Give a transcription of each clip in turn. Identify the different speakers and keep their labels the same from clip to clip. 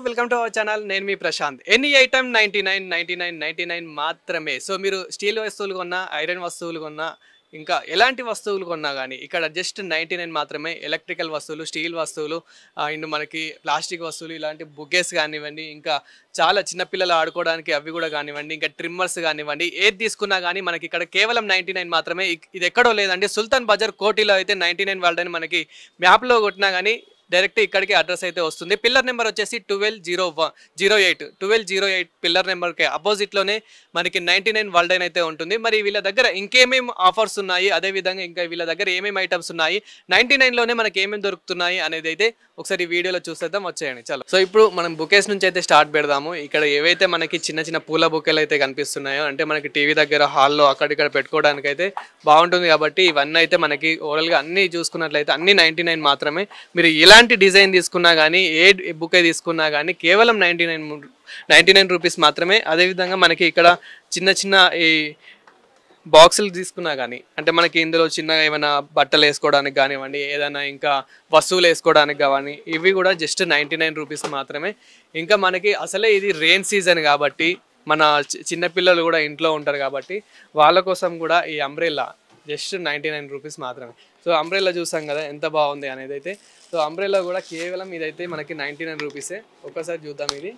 Speaker 1: Welcome to our channel. నేను మీ Prashanth. Any item 99 మాత్రమే. So మీరు స్టీల్ వస్తువులు కొన్నా, ఐరన్ వస్తువులు కొన్నా, ఇంకా ఎలాంటి వస్తువులు కొన్నా కానీ ఇక్కడ జస్ట్ 99 మాత్రమే. ఎలక్ట్రికల్ వస్తువులు, స్టీల్ వస్తువులు, అండ్ మనకి ప్లాస్టిక్ వస్తువులు, ఇలాంటి బుగ్గేస్ కానివ్వండి, ఇంకా చాలా చిన్నపిల్లలు ఆడుకోవడానికి అవి కూడా కానివ్వండి, ఇంకా ట్రిమ్మర్స్ కానివ్వండి, ఏది తీసుకున్నా కానీ మనకి ఇక్కడ కేవలం 99 మాత్రమే. ఇది ఎక్కడో లేదండి, సుల్తాన్ బజార్ కోటిలో అయితే 99 వాళ్ళని మనకి మ్యాప్లో కొట్టినా కానీ డైరెక్ట్ ఇక్కడికి అడ్రస్ అయితే వస్తుంది. పిల్లర్ నెంబర్ వచ్చేసి 1208 పిల్లర్ నెంబర్కి అపోజిట్లోనే మనకి 99 వరల్డ్ అయితే ఉంటుంది. మరి వీళ్ళ దగ్గర ఇంకేమేమి ఆఫర్స్ ఉన్నాయి, అదేవిధంగా ఇంకా వీళ్ళ దగ్గర ఏమేమి ఐటమ్స్ ఉన్నాయి, 99లోనే మనకి ఏమేమి దొరుకుతున్నాయి అనేది అయితే ఒకసారి ఈ వీడియోలో చూసేద్దాం. వచ్చేయండి చలో. సో ఇప్పుడు మనం బుకేస్ నుంచి అయితే స్టార్ట్ పెడదాము. ఇక్కడ ఏవైతే మనకి చిన్న చిన్న పూల బుకేలు అయితే కనిపిస్తున్నాయో, అంటే మనకి టీవీ దగ్గర, హాల్లో అక్కడిక్కడ పెట్టుకోవడానికి అయితే బాగుంటుంది కాబట్టి ఇవన్నీ అయితే మనకి ఓవరాల్గా అన్నీ చూసుకున్నట్లయితే అన్ని 99 మాత్రమే. మీరు ఇలాంటి డిజైన్ తీసుకున్నా కానీ, ఏ బుకే తీసుకున్నా కానీ కేవలం 99 రూపీస్ మాత్రమే. అదేవిధంగా మనకి ఇక్కడ చిన్న చిన్న ఈ బాక్సులు తీసుకున్నా కానీ, అంటే మనకి ఇందులో చిన్నగా ఏమైనా బట్టలు వేసుకోవడానికి కానివ్వండి, ఏదైనా ఇంకా వస్తువులు వేసుకోవడానికి కానీ, ఇవి కూడా జస్ట్ 99 రూపీస్ మాత్రమే. ఇంకా మనకి అసలే ఇది రెయిన్ సీజన్ కాబట్టి, మన చిన్నపిల్లలు కూడా ఇంట్లో ఉంటారు కాబట్టి వాళ్ళ కోసం కూడా ఈ అంబ్రెల్లా జస్ట్ 99 రూపీస్ మాత్రమే. సో అంబ్రెల్లా చూసాం కదా ఎంత బాగుంది అనేది అయితే. సో అంబ్రెల్లా కూడా కేవలం ఇదైతే మనకి 99 రూపీసే. ఒక్కసారి చూద్దాం ఇది.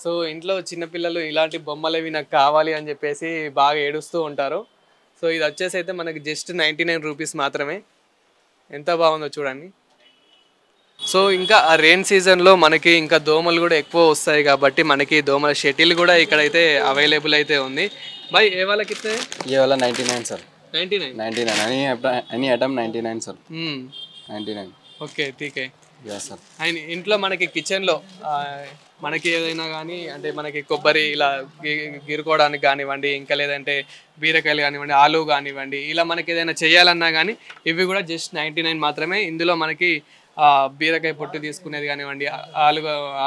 Speaker 1: సో ఇంట్లో చిన్నపిల్లలు ఇలాంటి బొమ్మలు అవి నాకు కావాలి అని చెప్పేసి బాగా ఏడుస్తూ ఉంటారు. సో ఇది వచ్చేసి అయితే మనకి జస్ట్ 99 రూపీస్ మాత్రమే. ఎంత బాగుందో చూడండి. సో ఇంకా ఆ రెయిన్ సీజన్లో మనకి ఇంకా దోమలు కూడా ఎక్కువ వస్తాయి కాబట్టి మనకి దోమల షటిల్ కూడా ఇక్కడైతే అవైలబుల్ అయితే ఉంది. भाई ये वाला कितने है?
Speaker 2: ये वाला 99 sir.
Speaker 1: 99
Speaker 2: any item 99 sir. 99.
Speaker 1: Okay ఠీకే.
Speaker 2: Yes sir.
Speaker 1: అండ్ ఇంట్లో మనకి కిచెన్లో మనకి ఏదైనా కానీ, అంటే మనకి కొబ్బరి ఇలా గిరుకోవడానికి కానివ్వండి, ఇంకా లేదంటే బీరకాయలు కానివ్వండి, ఆలు కానివ్వండి, ఇలా మనకి ఏదైనా చేయాలన్నా కానీ ఇవి కూడా జస్ట్ 99 మాత్రమే. ఇందులో మనకి బీరకాయ పొట్టు తీసుకునేది కానివ్వండి,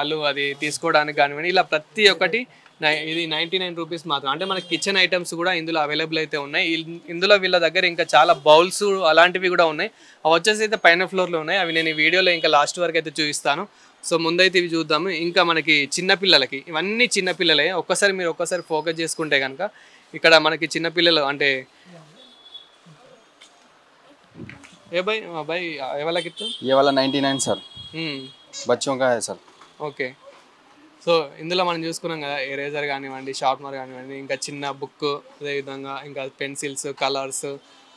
Speaker 1: ఆలు అది తీసుకోవడానికి కానివ్వండి, ఇలా ప్రతి ఒక్కటి ఇది 99 రూపీస్ మాత్రం. అంటే మనకి కిచెన్ ఐటమ్స్ కూడా ఇందులో అవైలబుల్ అయితే ఉన్నాయి. ఇందులో వీళ్ళ దగ్గర ఇంకా చాలా బౌల్స్ అలాంటివి కూడా ఉన్నాయి. అవి వచ్చేసి అయితే పైన ఫ్లోర్లో ఉన్నాయి. అవి నేను ఈ వీడియోలో ఇంకా లాస్ట్ వరకు అయితే చూపిస్తాను. సో ముందైతే ఇవి చూద్దాము. ఇంకా మనకి చిన్నపిల్లలకి ఇవన్నీ చిన్నపిల్లలే. మీరు ఒక్కసారి ఫోకస్ చేసుకుంటే కనుక ఇక్కడ మనకి చిన్నపిల్లలు అంటే ఏ భాయ్ ఏ वाला कितना?
Speaker 2: ये वाला 99 सर. बच्चों का है सर.
Speaker 1: ఓకే. సో ఇందులో మనం చూసుకున్నాం కదా, ఎరేజర్ కానివ్వండి, షార్ప్నర్ కానివ్వండి, ఇంకా చిన్న బుక్, అదేవిధంగా ఇంకా పెన్సిల్స్, కలర్స్,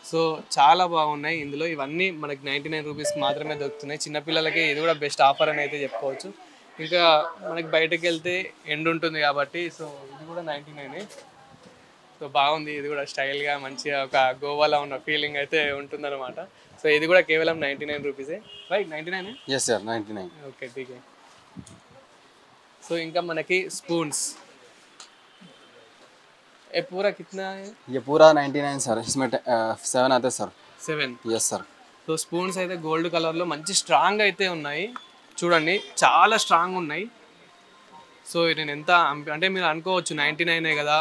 Speaker 1: సో చాలా బాగున్నాయి ఇందులో. ఇవన్నీ మనకి 99 రూపీస్కి మాత్రమే దొరుకుతున్నాయి. చిన్నపిల్లలకి ఇది కూడా బెస్ట్ ఆఫర్ అని అయితే చెప్పుకోవచ్చు. ఇంకా మనకి బయటకు వెళ్తే ఎండ్ ఉంటుంది కాబట్టి సో ఇది కూడా 99. సో బాగుంది, ఇది కూడా స్టైల్గా మంచిగా ఒక గోవాలో ఉన్న ఫీలింగ్ అయితే ఉంటుందన్నమాట. సో ఇది కూడా కేవలం 99 రూపీసే. రైట్ 99?
Speaker 2: Yes sir 99.
Speaker 1: ఓకే ఠీకే. సో ఇంకా మనకి స్పూన్స్ ये पूरा कितना है?
Speaker 2: ये पूरा 99 सर. इसमें 7 आते sir.
Speaker 1: 7.
Speaker 2: Yes sir.
Speaker 1: So spoons అయితే గోల్డ్ కలర్లో మంచి స్ట్రాంగ్ అయితే ఉన్నాయి. చూడండి చాలా స్ట్రాంగ్ ఉన్నాయి. సో నేను ఎంత అంటే మీరు అనుకోవచ్చు 99 కదా,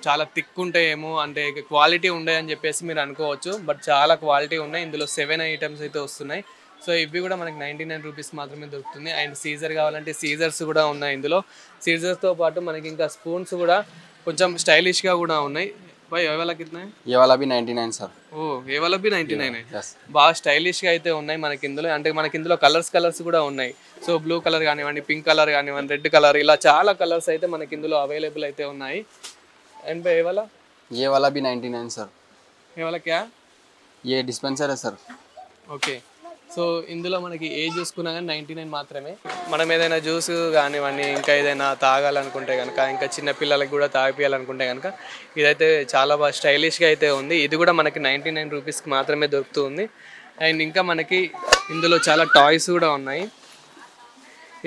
Speaker 1: చాలా థిక్ ఉంటాయేమో, అంటే క్వాలిటీ ఉంటాయి అని చెప్పేసి మీరు అనుకోవచ్చు. బట్ చాలా క్వాలిటీ ఉన్నాయి. ఇందులో 7 ఐటమ్స్ అయితే వస్తున్నాయి. సో ఇవి కూడా మనకి 99 రూపీస్ మాత్రమే దొరుకుతుంది. అండ్ సీజర్ కావాలంటే సీజర్స్ కూడా ఉన్నాయి ఇందులో. సీజర్స్తో పాటు మనకి ఇంకా స్పూన్స్ కూడా కొంచెం స్టైలిష్గా కూడా ఉన్నాయి. भाई ये वाला कितना है?
Speaker 2: ये वाला भी 99 सर.
Speaker 1: ఓ ఏ वाला भी 99 है.
Speaker 2: यस.
Speaker 1: బాగా స్టైలిష్గా అయితే ఉన్నాయి మనకి ఇందులో. అంటే మనకి ఇందులో కలర్స్ కూడా ఉన్నాయి. సో బ్లూ కలర్ కానివ్వండి, పింక్ కలర్ కానివ్వండి, రెడ్ కలర్, ఇలా చాలా కలర్స్ అయితే మనకి ఇందులో అవైలబుల్ అయితే ఉన్నాయి. అండ్ भाई
Speaker 2: ये वाला भी 99 सर.
Speaker 1: ये वाला क्या?
Speaker 2: ये डिस्पेंसर है सर.
Speaker 1: ఓకే. సో ఇందులో మనకి ఏ చూసుకున్నా కానీ 99 మాత్రమే. మనం ఏదైనా జ్యూస్ కానివ్వండి, ఇంకా ఏదైనా తాగాలనుకుంటే కనుక, ఇంకా చిన్న పిల్లలకి కూడా తాగిపియాలనుకుంటే కనుక ఇదైతే చాలా బాగా స్టైలిష్గా అయితే ఉంది. ఇది కూడా మనకి 99 రూపీస్కి మాత్రమే దొరుకుతుంది. అండ్ ఇంకా మనకి ఇందులో చాలా టాయ్స్ కూడా ఉన్నాయి.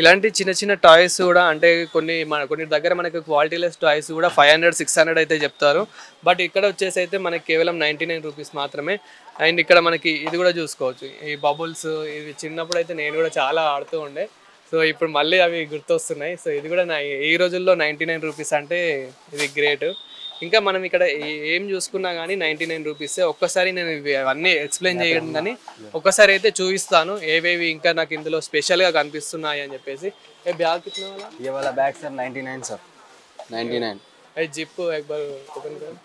Speaker 1: ఇలాంటి చిన్న చిన్న టాయ్స్ కూడా, అంటే కొన్ని దగ్గర మనకి క్వాలిటీలెస్ టాయ్స్ కూడా 500-600 అయితే చెప్తారు. బట్ ఇక్కడ వచ్చేసి అయితే మనకి కేవలం 99 రూపీస్ మాత్రమే. అండ్ ఇక్కడ మనకి ఇది కూడా చూసుకోవచ్చు, ఈ బబుల్స్. ఇవి చిన్నప్పుడు అయితే నేను కూడా చాలా ఆడుతూ ఉండే. సో ఇప్పుడు మళ్ళీ అవి గుర్తొస్తున్నాయి. సో ఇది కూడా ఈ రోజుల్లో 99 రూపీస్ అంటే ఇది గ్రేట్. ఇంకా మనం ఇక్కడ ఏం చూసుకున్నా కానీ 99 రూపీస్. ఒక్కసారి నేను ఇవి అన్నీ ఎక్స్ప్లెయిన్ చేయడం కానీ ఒక్కసారి అయితే చూపిస్తాను ఏవేవి ఇంకా నాకు ఇందులో స్పెషల్గా కనిపిస్తున్నాయి అని చెప్పేసి. ఏ బ్యాగ్ కిतना वाला?
Speaker 2: ये वाला बैग सर 99 सर 99।
Speaker 1: ఏ జిప్ ఎక్బర్ ఓపెన్ కర్.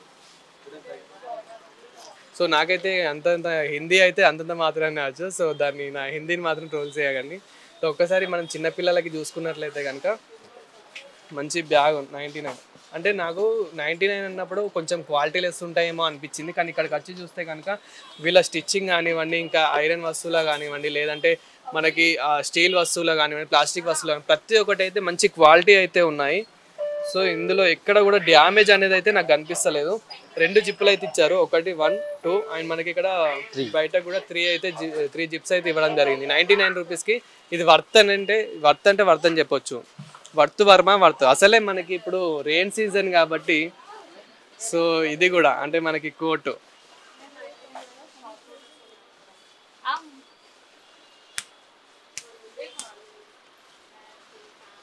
Speaker 1: సో నాకైతే అంతంత హిందీ అయితే అంతంత మాత్రమే వచ్చు. సో దాన్ని నా హిందీని మాత్రం ట్రోల్ చేయకండి. సో ఒక్కసారి మనం చిన్నపిల్లలకి చూసుకున్నట్లయితే కనుక మంచి బ్యాగ్ 99. అంటే నాకు 99 అన్నప్పుడు కొంచెం క్వాలిటీ లెస్ ఉంటాయేమో అనిపించింది. కానీ ఇక్కడికి వచ్చి చూస్తే కనుక వీళ్ళ స్టిచ్చింగ్ కానివ్వండి, ఇంకా ఐరన్ వస్తువులు కానివ్వండి, లేదంటే మనకి స్టీల్ వస్తువులు కానివ్వండి, ప్లాస్టిక్ వస్తువులు ప్రతి ఒక్కటి అయితే మంచి క్వాలిటీ అయితే ఉన్నాయి. సో ఇందులో ఎక్కడ కూడా డ్యామేజ్ అనేది అయితే నాకు కనిపిస్తలేదు. 2 జిప్పులు అయితే ఇచ్చారు, ఒకటి 1 2 అండ్ మనకి ఇక్కడ బయట కూడా 3 జిప్స్ అయితే ఇవ్వడం జరిగింది 99 రూపీస్కి. ఇది వర్త్ అంటే వర్త్ అని చెప్పొచ్చు. వర్త్ అసలే మనకి ఇప్పుడు రెయిన్ సీజన్ కాబట్టి. సో ఇది కూడా అంటే మనకి కోటు.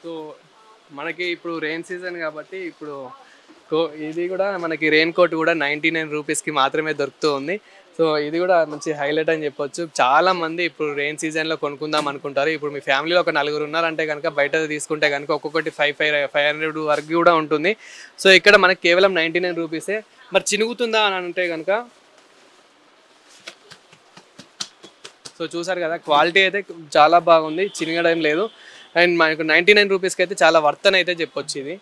Speaker 1: సో మనకి ఇప్పుడు రెయిన్ సీజన్ కాబట్టి ఇప్పుడు ఇది కూడా మనకి రెయిన్ కోట్ కూడా 99 రూపీస్కి మాత్రమే దొరుకుతూ ఉంది. సో ఇది కూడా మంచి హైలైట్ అని చెప్పొచ్చు. చాలా మంది ఇప్పుడు రెయిన్ సీజన్లో కొనుక్కుందాం అనుకుంటారు. ఇప్పుడు మీ ఫ్యామిలీలో ఒక 4 ఉన్నారంటే కనుక బయట తీసుకుంటే కనుక ఒక్కొక్కటి 500 వరకు కూడా ఉంటుంది. సో ఇక్కడ మనకి కేవలం 99 రూపీసే. మరి చినుగుతుందా అని అంటే కనుక సో చూసారు కదా, క్వాలిటీ అయితే చాలా బాగుంది, చినగడం లేదు. అండ్ మనకు 99 రూపీస్కి అయితే చాలా వర్త్ అని అయితే చెప్పొచ్చు ఇది.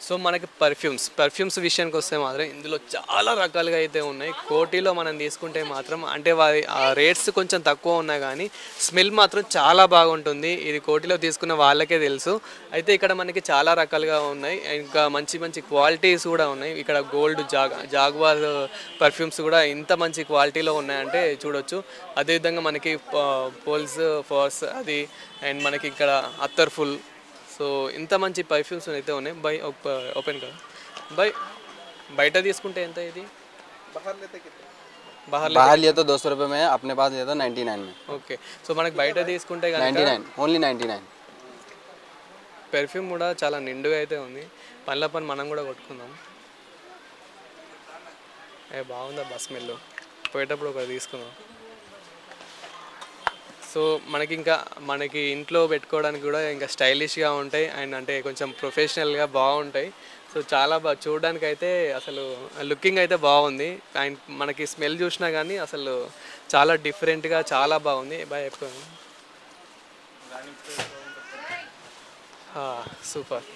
Speaker 1: సో మనకి పర్ఫ్యూమ్స్ విషయానికి వస్తే మాత్రం ఇందులో చాలా రకాలుగా అయితే ఉన్నాయి. కోటిలో మనం తీసుకుంటే మాత్రం అంటే వారి రేట్స్ కొంచెం తక్కువ ఉన్నాయి కానీ స్మెల్ మాత్రం చాలా బాగుంటుంది. ఇది కోటిలో తీసుకున్న వాళ్ళకే తెలుసు. అయితే ఇక్కడ మనకి చాలా రకాలుగా ఉన్నాయి, ఇంకా మంచి క్వాలిటీస్ కూడా ఉన్నాయి. ఇక్కడ గోల్డ్ జాగ్వార్ పర్ఫ్యూమ్స్ కూడా ఇంత మంచి క్వాలిటీలో ఉన్నాయంటే చూడొచ్చు. అదేవిధంగా మనకి పోల్స్ ఫోర్స్ అది అండ్ మనకి ఇక్కడ అత్తర్ఫుల్. సో ఇంత మంచి పర్ఫ్యూమ్స్ అయితే ఉన్నాయి. ఓపెన్ కదా బయట తీసుకుంటే ఎంత ఇది?
Speaker 2: बाहर लिया तो 200 रुपये में, अपने पास लिया तो 99 में।
Speaker 1: ఓకే. సో మనకి బయట తీసుకుంటే కనుక
Speaker 2: 99 ఓన్లీ 99।
Speaker 1: పెర్ఫ్యూమ్ కూడా చాలా నిండుగా అయితే ఉంది. పనిలో పని మనం కూడా కొట్టుకుందాం. బాగుందా బస్ స్మెల్? పోయేటప్పుడు ఒకటి తీసుకుందాం. సో మనకి ఇంట్లో పెట్టుకోవడానికి కూడా ఇంకా స్టైలిష్గా ఉంటాయి అండ్ అంటే కొంచెం ప్రొఫెషనల్గా బాగుంటాయి. సో చాలా చూడడానికి అయితే అసలు లుకింగ్ అయితే బాగుంది. అండ్ మనకి స్మెల్ చూసినా కానీ అసలు చాలా డిఫరెంట్గా చాలా బాగుంది. బాగా చెప్పాను, సూపర్.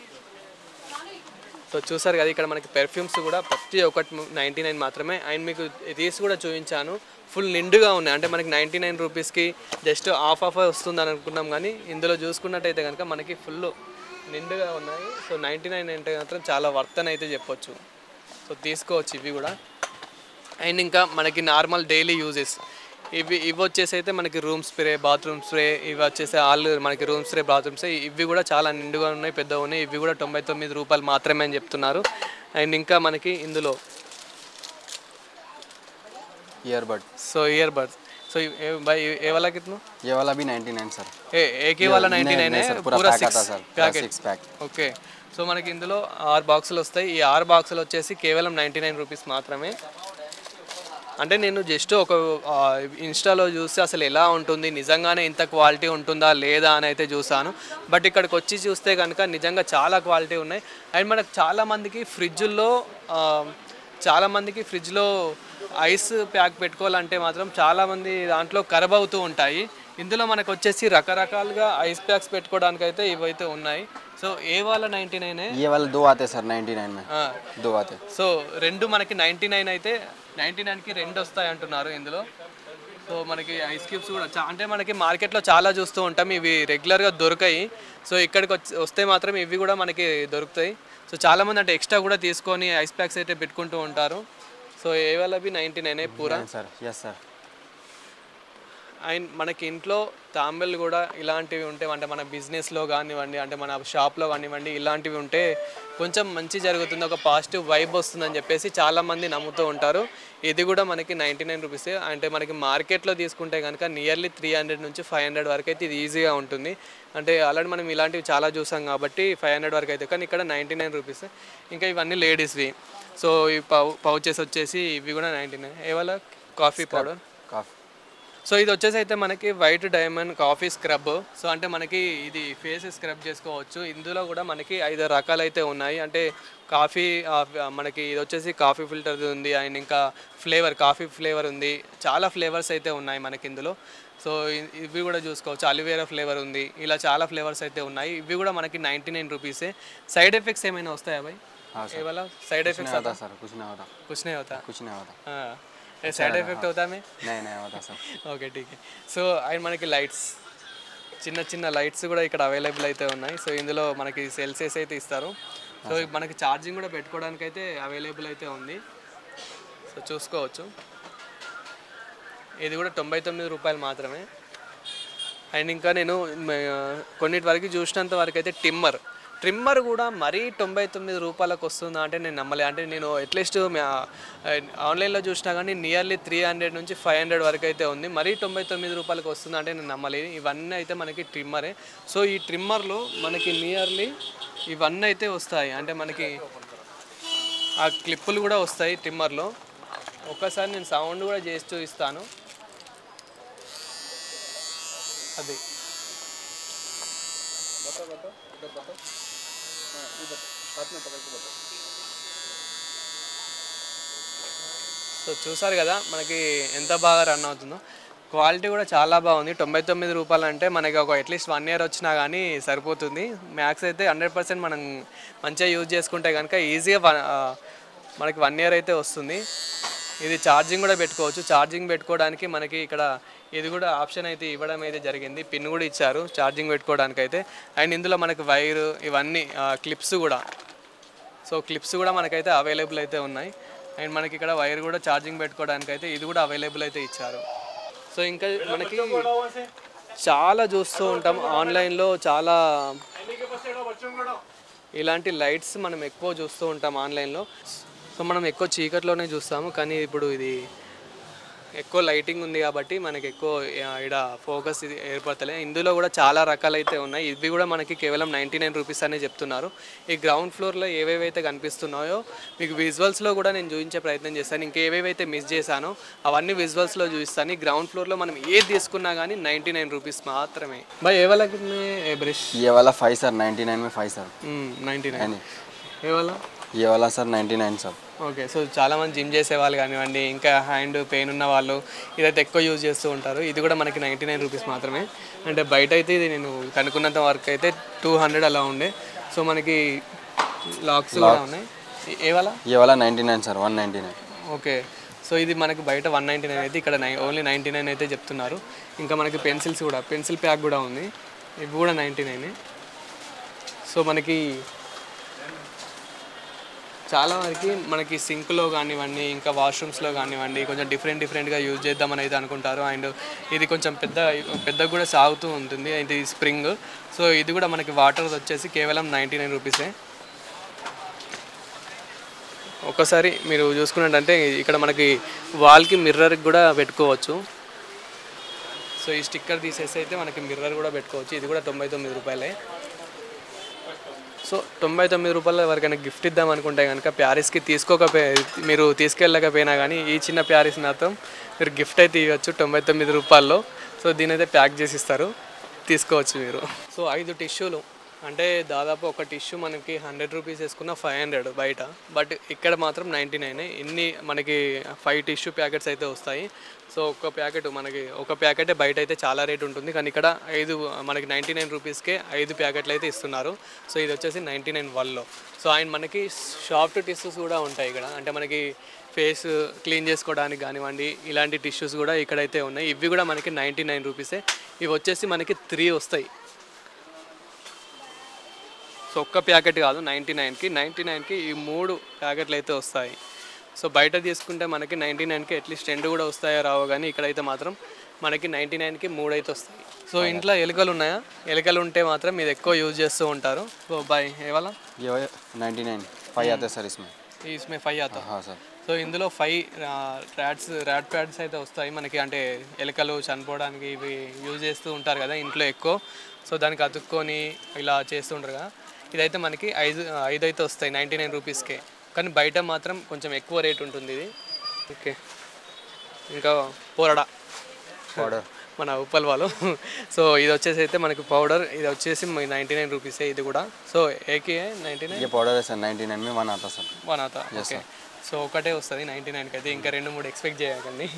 Speaker 1: సో చూసారు కదా, ఇక్కడ మనకి పెర్ఫ్యూమ్స్ కూడా ప్రతి ఒక్కటి 99 మాత్రమే. అండ్ మీకు తీసి కూడా చూపించాను, ఫుల్ నిండుగా ఉన్నాయి. అంటే మనకి 99 రూపీస్కి జస్ట్ ఆఫ్ వస్తుందని అనుకున్నాం కానీ ఇందులో చూసుకున్నట్టయితే కనుక మనకి ఫుల్ నిండుగా ఉన్నాయి. సో 99 అంటే మాత్రం చాలా వర్త్ అని అయితే చెప్పొచ్చు. సో తీసుకోవచ్చు ఇవి కూడా. అండ్ ఇంకా మనకి నార్మల్ డైలీ యూజెస్ ఇవి వచ్చేసి అయితే మనకి రూమ్ స్ప్రే, బాత్రూమ్ స్ప్రే, ఇవి వచ్చేసి మనకి రూమ్ స్ప్రే, బాత్రూమ్ స్ప్రే ఇవి కూడా చాలా నిండుగా ఉన్నాయి, పెద్దగా ఉన్నాయి. ఇవి కూడా 99 రూపాయలు మాత్రమే అని చెప్తున్నారు. అండ్ ఇంకా మనకి ఇందులో
Speaker 2: ईयरबड।
Speaker 1: So earbuds. సో भाई ये वाला कितना?
Speaker 2: ये वाला भी 99 सर।
Speaker 1: एक ही वाला 99 है, पूरा 6
Speaker 2: पैक।
Speaker 1: ఓకే. సో మనకి ఇందులో 6 బాక్సులు వస్తాయి. ఈ 6 బాక్సులు వచ్చేసి కేవలం 99 రూపీస్ మాత్రమే. అంటే నేను జస్ట్ ఒక ఇన్స్టాలో చూస్తే అసలు ఎలా ఉంటుంది, నిజంగానే ఇంత క్వాలిటీ ఉంటుందా లేదా అని అయితే చూసాను. బట్ ఇక్కడికి వచ్చి చూస్తే కనుక నిజంగా చాలా క్వాలిటీ ఉన్నాయి. అండ్ మనకు చాలామందికి ఫ్రిడ్జ్లో ఐస్ ప్యాక్ పెట్టుకోవాలంటే మాత్రం చాలామంది దాంట్లో ఖరాబ్ అవుతూ ఉంటాయి. ఇందులో మనకు వచ్చేసి రకరకాలుగా ఐస్ ప్యాక్స్ పెట్టుకోవడానికి అయితే ఇవైతే ఉన్నాయి. సో ఏ వాళ్ళ 99
Speaker 2: ये वाला 2 आते सर 99 में, 2 आते।
Speaker 1: సో 2 మనకి 99 అయితే 99కి 2 వస్తాయి అంటున్నారు ఇందులో. సో మనకి ఐస్ క్యూబ్స్ కూడా అంటే మనకి మార్కెట్లో చాలా చూస్తూ ఉంటాం, ఇవి రెగ్యులర్గా దొరకాయి. సో ఇక్కడికి వస్తే మాత్రం ఇవి కూడా మనకి దొరుకుతాయి. సో చాలామంది అంటే ఎక్స్ట్రా కూడా తీసుకొని ఐస్ ప్యాక్స్ అయితే పెట్టుకుంటూ ఉంటారు. సో ఏ వాళ్ళ బి 99 పూరా
Speaker 2: सर। Yes sir.
Speaker 1: అండ్ మనకి ఇంట్లో తాంబేలు కూడా ఇలాంటివి ఉంటే అంటే మన బిజినెస్లో కానివ్వండి, అంటే మన షాప్లో కానివ్వండి, ఇలాంటివి ఉంటే కొంచెం మంచి జరుగుతుంది, ఒక పాజిటివ్ వైబ్ వస్తుందని చెప్పేసి చాలామంది నమ్ముతూ ఉంటారు. ఇది కూడా మనకి 99 రూపీసే. అంటే మనకి మార్కెట్లో తీసుకుంటే కనుక నియర్లీ 300 నుంచి 500 వరకు అయితే ఇది ఈజీగా ఉంటుంది. అంటే ఆల్రెడీ మనం ఇలాంటివి చాలా చూసాం కాబట్టి 500 వరకు అయితే, కానీ ఇక్కడ 99 రూపీస్. ఇంకా ఇవన్నీ లేడీస్వి. సో ఈ పౌచెస్ వచ్చేసి ఇవి కూడా 99. ఏవల్ల కాఫీ పౌడర్.
Speaker 2: కాఫీ.
Speaker 1: సో ఇది వచ్చేసి అయితే మనకి white diamond coffee scrub. So అంటే మనకి ఇది ఫేస్ స్క్రబ్ చేసుకోవచ్చు. ఇందులో కూడా మనకి 5 రకాలు అయితే ఉన్నాయి. అంటే కాఫీ మనకి ఇది వచ్చేసి కాఫీ ఫిల్టర్ ఉంది అండ్ ఇంకా ఫ్లేవర్ కాఫీ ఫ్లేవర్ ఉంది. చాలా ఫ్లేవర్స్ అయితే ఉన్నాయి మనకి ఇందులో. సో ఇవి కూడా చూసుకోవచ్చు. అలివేరా ఫ్లేవర్ ఉంది. ఇలా చాలా ఫ్లేవర్స్ అయితే ఉన్నాయి. ఇవి కూడా మనకి 99 రూపీసే. సైడ్ ఎఫెక్ట్స్ ఏమైనా వస్తాయా భాయ్? ఏవల్ల సైడ్ ఎఫెక్ట్స్
Speaker 2: होता सर, कुछ नहीं होता.
Speaker 1: कुछ नहीं होता.
Speaker 2: कुछ नहीं होता.
Speaker 1: సైడ్ ఎఫెక్ట్ అవుతా మే?
Speaker 2: नहीं होता सर.
Speaker 1: ఓకే ఠీక్. సో అండ్ మనకి లైట్స్ చిన్న చిన్న లైట్స్ కూడా ఇక్కడ అవైలబుల్ అయితే ఉన్నాయి. సో ఇందులో మనకి సెల్సెస్ అయితే ఇస్తారు. సో మనకి ఛార్జింగ్ కూడా పెట్టుకోవడానికి అయితే అవైలబుల్ అయితే ఉంది. సో చూసుకోవచ్చు. ఇది కూడా 99 రూపాయలు మాత్రమే. అండ్ ఇంకా నేను కొన్నిటి వరకు చూసినంత వరకు అయితే ట్రిమ్మర్ కూడా మరీ 99 రూపాయలకు వస్తుందా అంటే నేను నమ్మలే. అంటే నేను అట్లీస్ట్ ఆన్లైన్లో చూసినా కానీ నియర్లీ 300 నుంచి 500 వరకు అయితే ఉంది. మరీ 99 రూపాయలకు వస్తుందా అంటే నేను నమ్మలేదు. ఇవన్నీ అయితే మనకి ట్రిమ్మరే. సో ఈ ట్రిమ్మర్లో మనకి నియర్లీ ఇవన్నీ అయితే వస్తాయి. అంటే మనకి ఆ క్లిప్పులు కూడా వస్తాయి ట్రిమ్మర్లో. ఒక్కసారి నేను సౌండ్ కూడా చేసి చూపిస్తాను. అది సో చూసారు కదా మనకి ఎంత బాగా రన్ అవుతుందో. క్వాలిటీ కూడా చాలా బాగుంది. 99 రూపాయలు అంటే మనకి ఒక అట్లీస్ట్ 1 ఇయర్ వచ్చినా కానీ సరిపోతుంది. మ్యాక్స్ అయితే 100% మనం మంచిగా యూజ్ చేసుకుంటే కనుక ఈజీగా మనకి 1 ఇయర్ అయితే వస్తుంది. ఇది ఛార్జింగ్ కూడా పెట్టుకోవచ్చు. ఛార్జింగ్ పెట్టుకోవడానికి మనకి ఇక్కడ ఇది కూడా ఆప్షన్ అయితే ఇవ్వడం అయితే జరిగింది. పిన్ కూడా ఇచ్చారు ఛార్జింగ్ పెట్టుకోవడానికి అయితే. అండ్ ఇందులో మనకి వైరు ఇవన్నీ క్లిప్స్ కూడా. సో క్లిప్స్ కూడా మనకైతే అవైలబుల్ అయితే ఉన్నాయి. అండ్ మనకి ఇక్కడ వైర్ కూడా ఛార్జింగ్ పెట్టుకోవడానికి అయితే ఇది కూడా అవైలబుల్ అయితే ఇచ్చారు. సో ఇంకా మనకి చాలా చూస్తూ ఉంటాం ఆన్లైన్లో, చాలా ఇలాంటి లైట్స్ మనం ఎక్కువ చూస్తూ ఉంటాం ఆన్లైన్లో. సో మనం ఎక్కువ చీకట్లోనే చూస్తాము, కానీ ఇప్పుడు ఇది ఎక్కువ లైటింగ్ ఉంది కాబట్టి మనకి ఎక్కువ ఇక్కడ ఫోకస్ ఇది ఏర్పడతలే. ఇందులో కూడా చాలా రకాలైతే ఉన్నాయి. ఇవి కూడా మనకి కేవలం 99 రూపీస్ అనే చెప్తున్నారు. ఈ గ్రౌండ్ ఫ్లోర్లో ఏవేవైతే కనిపిస్తున్నాయో మీకు విజువల్స్లో కూడా నేను చూపించే ప్రయత్నం చేస్తాను. ఇంకేవేవైతే మిస్ చేశానో అవన్నీ విజువల్స్లో చూపిస్తాను. ఈ గ్రౌండ్ ఫ్లోర్లో మనం ఏది తీసుకున్నా కానీ 99 రూపీస్ మాత్రమే. भाई ये वाला कितने ब्रश?
Speaker 2: ये वाला 5 सर, 99 में 5 सर.
Speaker 1: 99. ये वाला?
Speaker 2: ये वाला सर 99 सर.
Speaker 1: ఓకే. సో చాలామంది జిమ్ చేసే వాళ్ళు కానివ్వండి, ఇంకా హ్యాండ్ పెయిన్ ఉన్న వాళ్ళు ఇదైతే ఎక్కువ యూజ్ చేస్తూ ఉంటారు. ఇది కూడా మనకి 99 రూపీస్ మాత్రమే. అంటే బయట అయితే ఇది నేను కనుక్కున్నంత వరకు అయితే 200 అలా ఉండే. సో మనకి లాక్స్ కూడా ఉన్నాయి. ఏ వాలా?
Speaker 2: ये वाला 99 सर, 199.
Speaker 1: ఓకే. సో ఇది మనకి బయట 199 అయితే ఇక్కడ ఓన్లీ 99 అయితే చెప్తున్నారు. ఇంకా మనకి పెన్సిల్స్ కూడా, పెన్సిల్ ప్యాక్ కూడా ఉంది. ఇవి కూడా 99. సో మనకి చాలా వరకు మనకి సింక్లో కానివ్వండి, ఇంకా వాష్రూమ్స్లో కానివ్వండి కొంచెం డిఫరెంట్గా యూజ్ చేద్దామని అయితే అనుకుంటారు. అండ్ ఇది కొంచెం పెద్దగా కూడా సాగుతూ ఉంటుంది. ఇది స్ప్రింగ్. సో ఇది కూడా మనకి వాటర్ వచ్చేసి కేవలం 99 రూపీసే. ఒక్కసారి మీరు చూసుకున్నట్టంటే ఇక్కడ మనకి వాల్కి మిర్రర్కి కూడా పెట్టుకోవచ్చు. సో ఈ స్టిక్కర్ తీసేసి అయితే మనకి మిర్రర్ కూడా పెట్టుకోవచ్చు. ఇది కూడా 99 రూపాయలే. సో 99 రూపాయలు ఎవరికైనా గిఫ్ట్ ఇద్దాం అనుకుంటే కనుక ప్యారిస్కి మీరు తీసుకెళ్ళకపోయినా కానీ ఈ చిన్న ప్యారిస్ మాత్రం మీరు గిఫ్ట్ అయితే ఇవ్వచ్చు 99 రూపాయల్లో. సో దీని అయితే ప్యాక్ చేసి ఇస్తారు, తీసుకోవచ్చు మీరు. సో 5 టిష్యూలు అంటే దాదాపు ఒక టిష్యూ మనకి 100 రూపీస్ వేసుకున్న 500 బయట. బట్ ఇక్కడ మాత్రం 99. ఇన్ని మనకి 5 టిష్యూ ప్యాకెట్స్ అయితే వస్తాయి. సో ఒక ప్యాకెట్ బయట అయితే చాలా రేట్ ఉంటుంది, కానీ ఇక్కడ మనకి 99 రూపీస్కే 5 ప్యాకెట్లు అయితే ఇస్తున్నారు. సో ఇది వచ్చేసి 99 వాళ్ళలో. సో అండ్ మనకి సాఫ్ట్ టిష్యూస్ కూడా ఉంటాయి ఇక్కడ. అంటే మనకి ఫేస్ క్లీన్ చేసుకోవడానికి కానివ్వండి ఇలాంటి టిష్యూస్ కూడా ఇక్కడైతే ఉన్నాయి. ఇవి కూడా మనకి 99 రూపీసే. ఇవి వచ్చేసి మనకి 3 వస్తాయి. సో ఒక్క ప్యాకెట్ కాదు 99కి ఈ 3 ప్యాకెట్లు అయితే వస్తాయి. సో బయట తీసుకుంటే మనకి 99కి అట్లీస్ట్ 2 కూడా వస్తాయో రావో, కానీ ఇక్కడైతే మాత్రం మనకి 99కి 3 అయితే వస్తాయి. సో ఇంట్లో ఎలుకలు ఉన్నాయా? ఎలుకలు ఉంటే మాత్రం ఇది ఎక్కువ యూజ్ చేస్తూ ఉంటారు. సో బాయ్ ఏ వాలా?
Speaker 2: ये 99 5 आते सर इसमें.
Speaker 1: 5 आता.
Speaker 2: हाँ सर.
Speaker 1: సో ఇందులో 5 ర్యాట్ ప్యాడ్స్ అయితే వస్తాయి మనకి. అంటే ఎలుకలు చనిపోవడానికి ఇవి యూజ్ చేస్తూ ఉంటారు కదా ఇంట్లో ఎక్కువ. సో దానికి అతుక్కొని ఇలా చేస్తూ ఉంటారు కదా. ఇదైతే మనకి 5 అయితే వస్తాయి 99 రూపీస్కే. కానీ బయట మాత్రం కొంచెం ఎక్కువ రేట్ ఉంటుంది ఇది. ఓకే, ఇంకా పోరడా
Speaker 2: పౌడర్
Speaker 1: మన ఉప్పల్ వాళ్ళు. సో ఇది వచ్చేసి అయితే మనకి పౌడర్, ఇది వచ్చేసి 99 రూపీసే ఇది కూడా. సో ఏకే 99
Speaker 2: ये पाउडर है सर 99 में 1 आता सर.
Speaker 1: వనాతా. ఓకే, సో ఒకటే వస్తుంది 99కి అయితే, ఇంకా 2-3 ఎక్స్పెక్ట్ చేయకండి.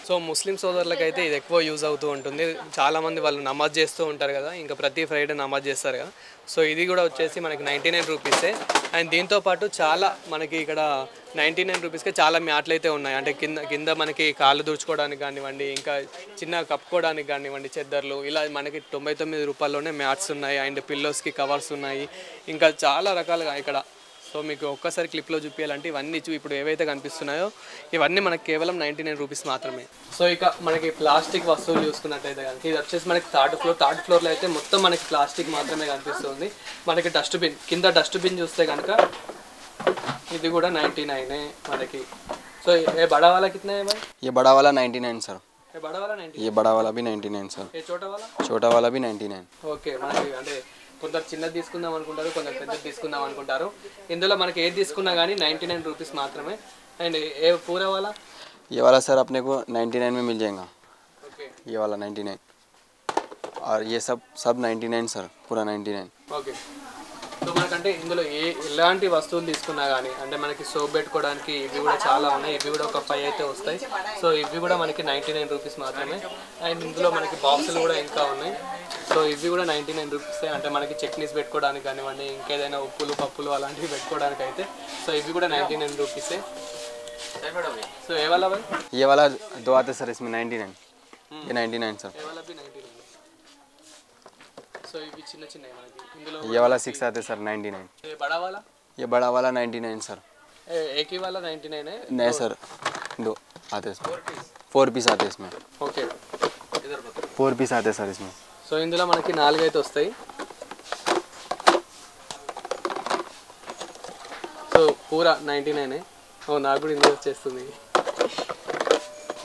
Speaker 1: సో ముస్లిం సోదరులకైతే ఇది ఎక్కువ యూజ్ అవుతూ ఉంటుంది. చాలామంది వాళ్ళు నమాజ్ చేస్తూ ఉంటారు కదా, ఇంకా ప్రతి ఫ్రైడే నమాజ్ చేస్తారు కదా. సో ఇది కూడా వచ్చేసి మనకి 99 రూపీసే. అండ్ దీంతోపాటు చాలా మనకి ఇక్కడ 99 రూపీస్కే చాలా మ్యాట్లు అయితే ఉన్నాయి. అంటే కింద మనకి కాళ్ళు దుడుచుకోవడానికి కానివ్వండి, ఇంకా చిన్న కప్పుకోవడానికి కానివ్వండి, చెద్దర్లు, ఇలా మనకి 99 రూపాయల్లోనే మ్యాట్స్ ఉన్నాయి. అండ్ పిల్లోస్కి కవర్స్ ఉన్నాయి, ఇంకా చాలా రకాలుగా ఇక్కడ. సో మీకు ఒక్కసారి క్లిప్లో చూపించాలంటే ఇవన్నీ ఇప్పుడు ఏవైతే కనిపిస్తున్నాయో ఇవన్నీ మనకి కేవలం 99 రూపీస్ మాత్రమే. సో ఇక మనకి ప్లాస్టిక్ వస్తువులు చూసుకున్నట్టయితే కనుక ఇది వచ్చేసి మనకి థర్డ్ ఫ్లోర్లో అయితే మొత్తం మనకి ప్లాస్టిక్ మాత్రమే కనిపిస్తుంది. మనకి డస్ట్బిన్, కింద డస్ట్బిన్ చూస్తే కనుక ఇది కూడా 99 మనకి. సో ఏ బడా वाला कितना है भाई?
Speaker 2: ये बड़ा वाला 99 सर.
Speaker 1: ये बड़ा वाला 99,
Speaker 2: ये बड़ा वाला भी 99 सर.
Speaker 1: ये छोटा वाला.
Speaker 2: छोटा वाला भी 99.
Speaker 1: ఓకే, మనకి అంటే కొందరు చిన్నది తీసుకుందాం అనుకుంటారు, కొందరు పెద్దది తీసుకుందాం అనుకుంటారు. ఇందులో మనకి ఏది తీసుకున్నా కానీ 99 రూపీస్ మాత్రమే. అండ్ ఏ పూరా वाला?
Speaker 2: ये वाला सर अपने को 99 में मिल जाएगा.
Speaker 1: ఓకే
Speaker 2: ये वाला 99 और ये सब 99 सर, पूरा 99.
Speaker 1: ఓకే. సో మనకంటే ఇందులో ఎలాంటి వస్తువులు తీసుకున్నా కానీ, అంటే మనకి సోప్ పెట్టుకోవడానికి ఇవి కూడా చాలా ఉన్నాయి. ఇవి కూడా ఒక 5 అయితే వస్తాయి. సో ఇవి కూడా మనకి 99 రూపీస్ మాత్రమే. అండ్ ఇందులో మనకి బాక్సులు కూడా ఇంకా ఉన్నాయి. సో ఇవి కూడా 99 రూపీసే. అంటే మనకి చట్నీస్ పెట్టుకోవడానికి కానివ్వండి, ఇంకేదైనా ఉప్పులు పప్పులు అలాంటివి పెట్టుకోవడానికి అయితే సో ఇవి కూడా 99 రూపీసే. సో ఏ वाला भाई?
Speaker 2: ये वाला 2 आते सर इसमें 99. ये 99 सर.
Speaker 1: ఏ वाला भी 99. సో ఇవి చిన్న చిన్నవి మనకి. ఇందులో
Speaker 2: ये वाला 6 आते सर 99.
Speaker 1: ఏ బడా वाला?
Speaker 2: ये बड़ा वाला 99 सर.
Speaker 1: एक ही वाला 99 है.
Speaker 2: नहीं सर, 2 आते इसमें. 4 पीस आते इसमें.
Speaker 1: ఓకే,
Speaker 2: 4 पीस आते सर इसमें.
Speaker 1: సో ఇందులో మనకి 4 అయితే వస్తాయి. సో పూరా 99. నాకు కూడా ఇందులో వచ్చేస్తుంది.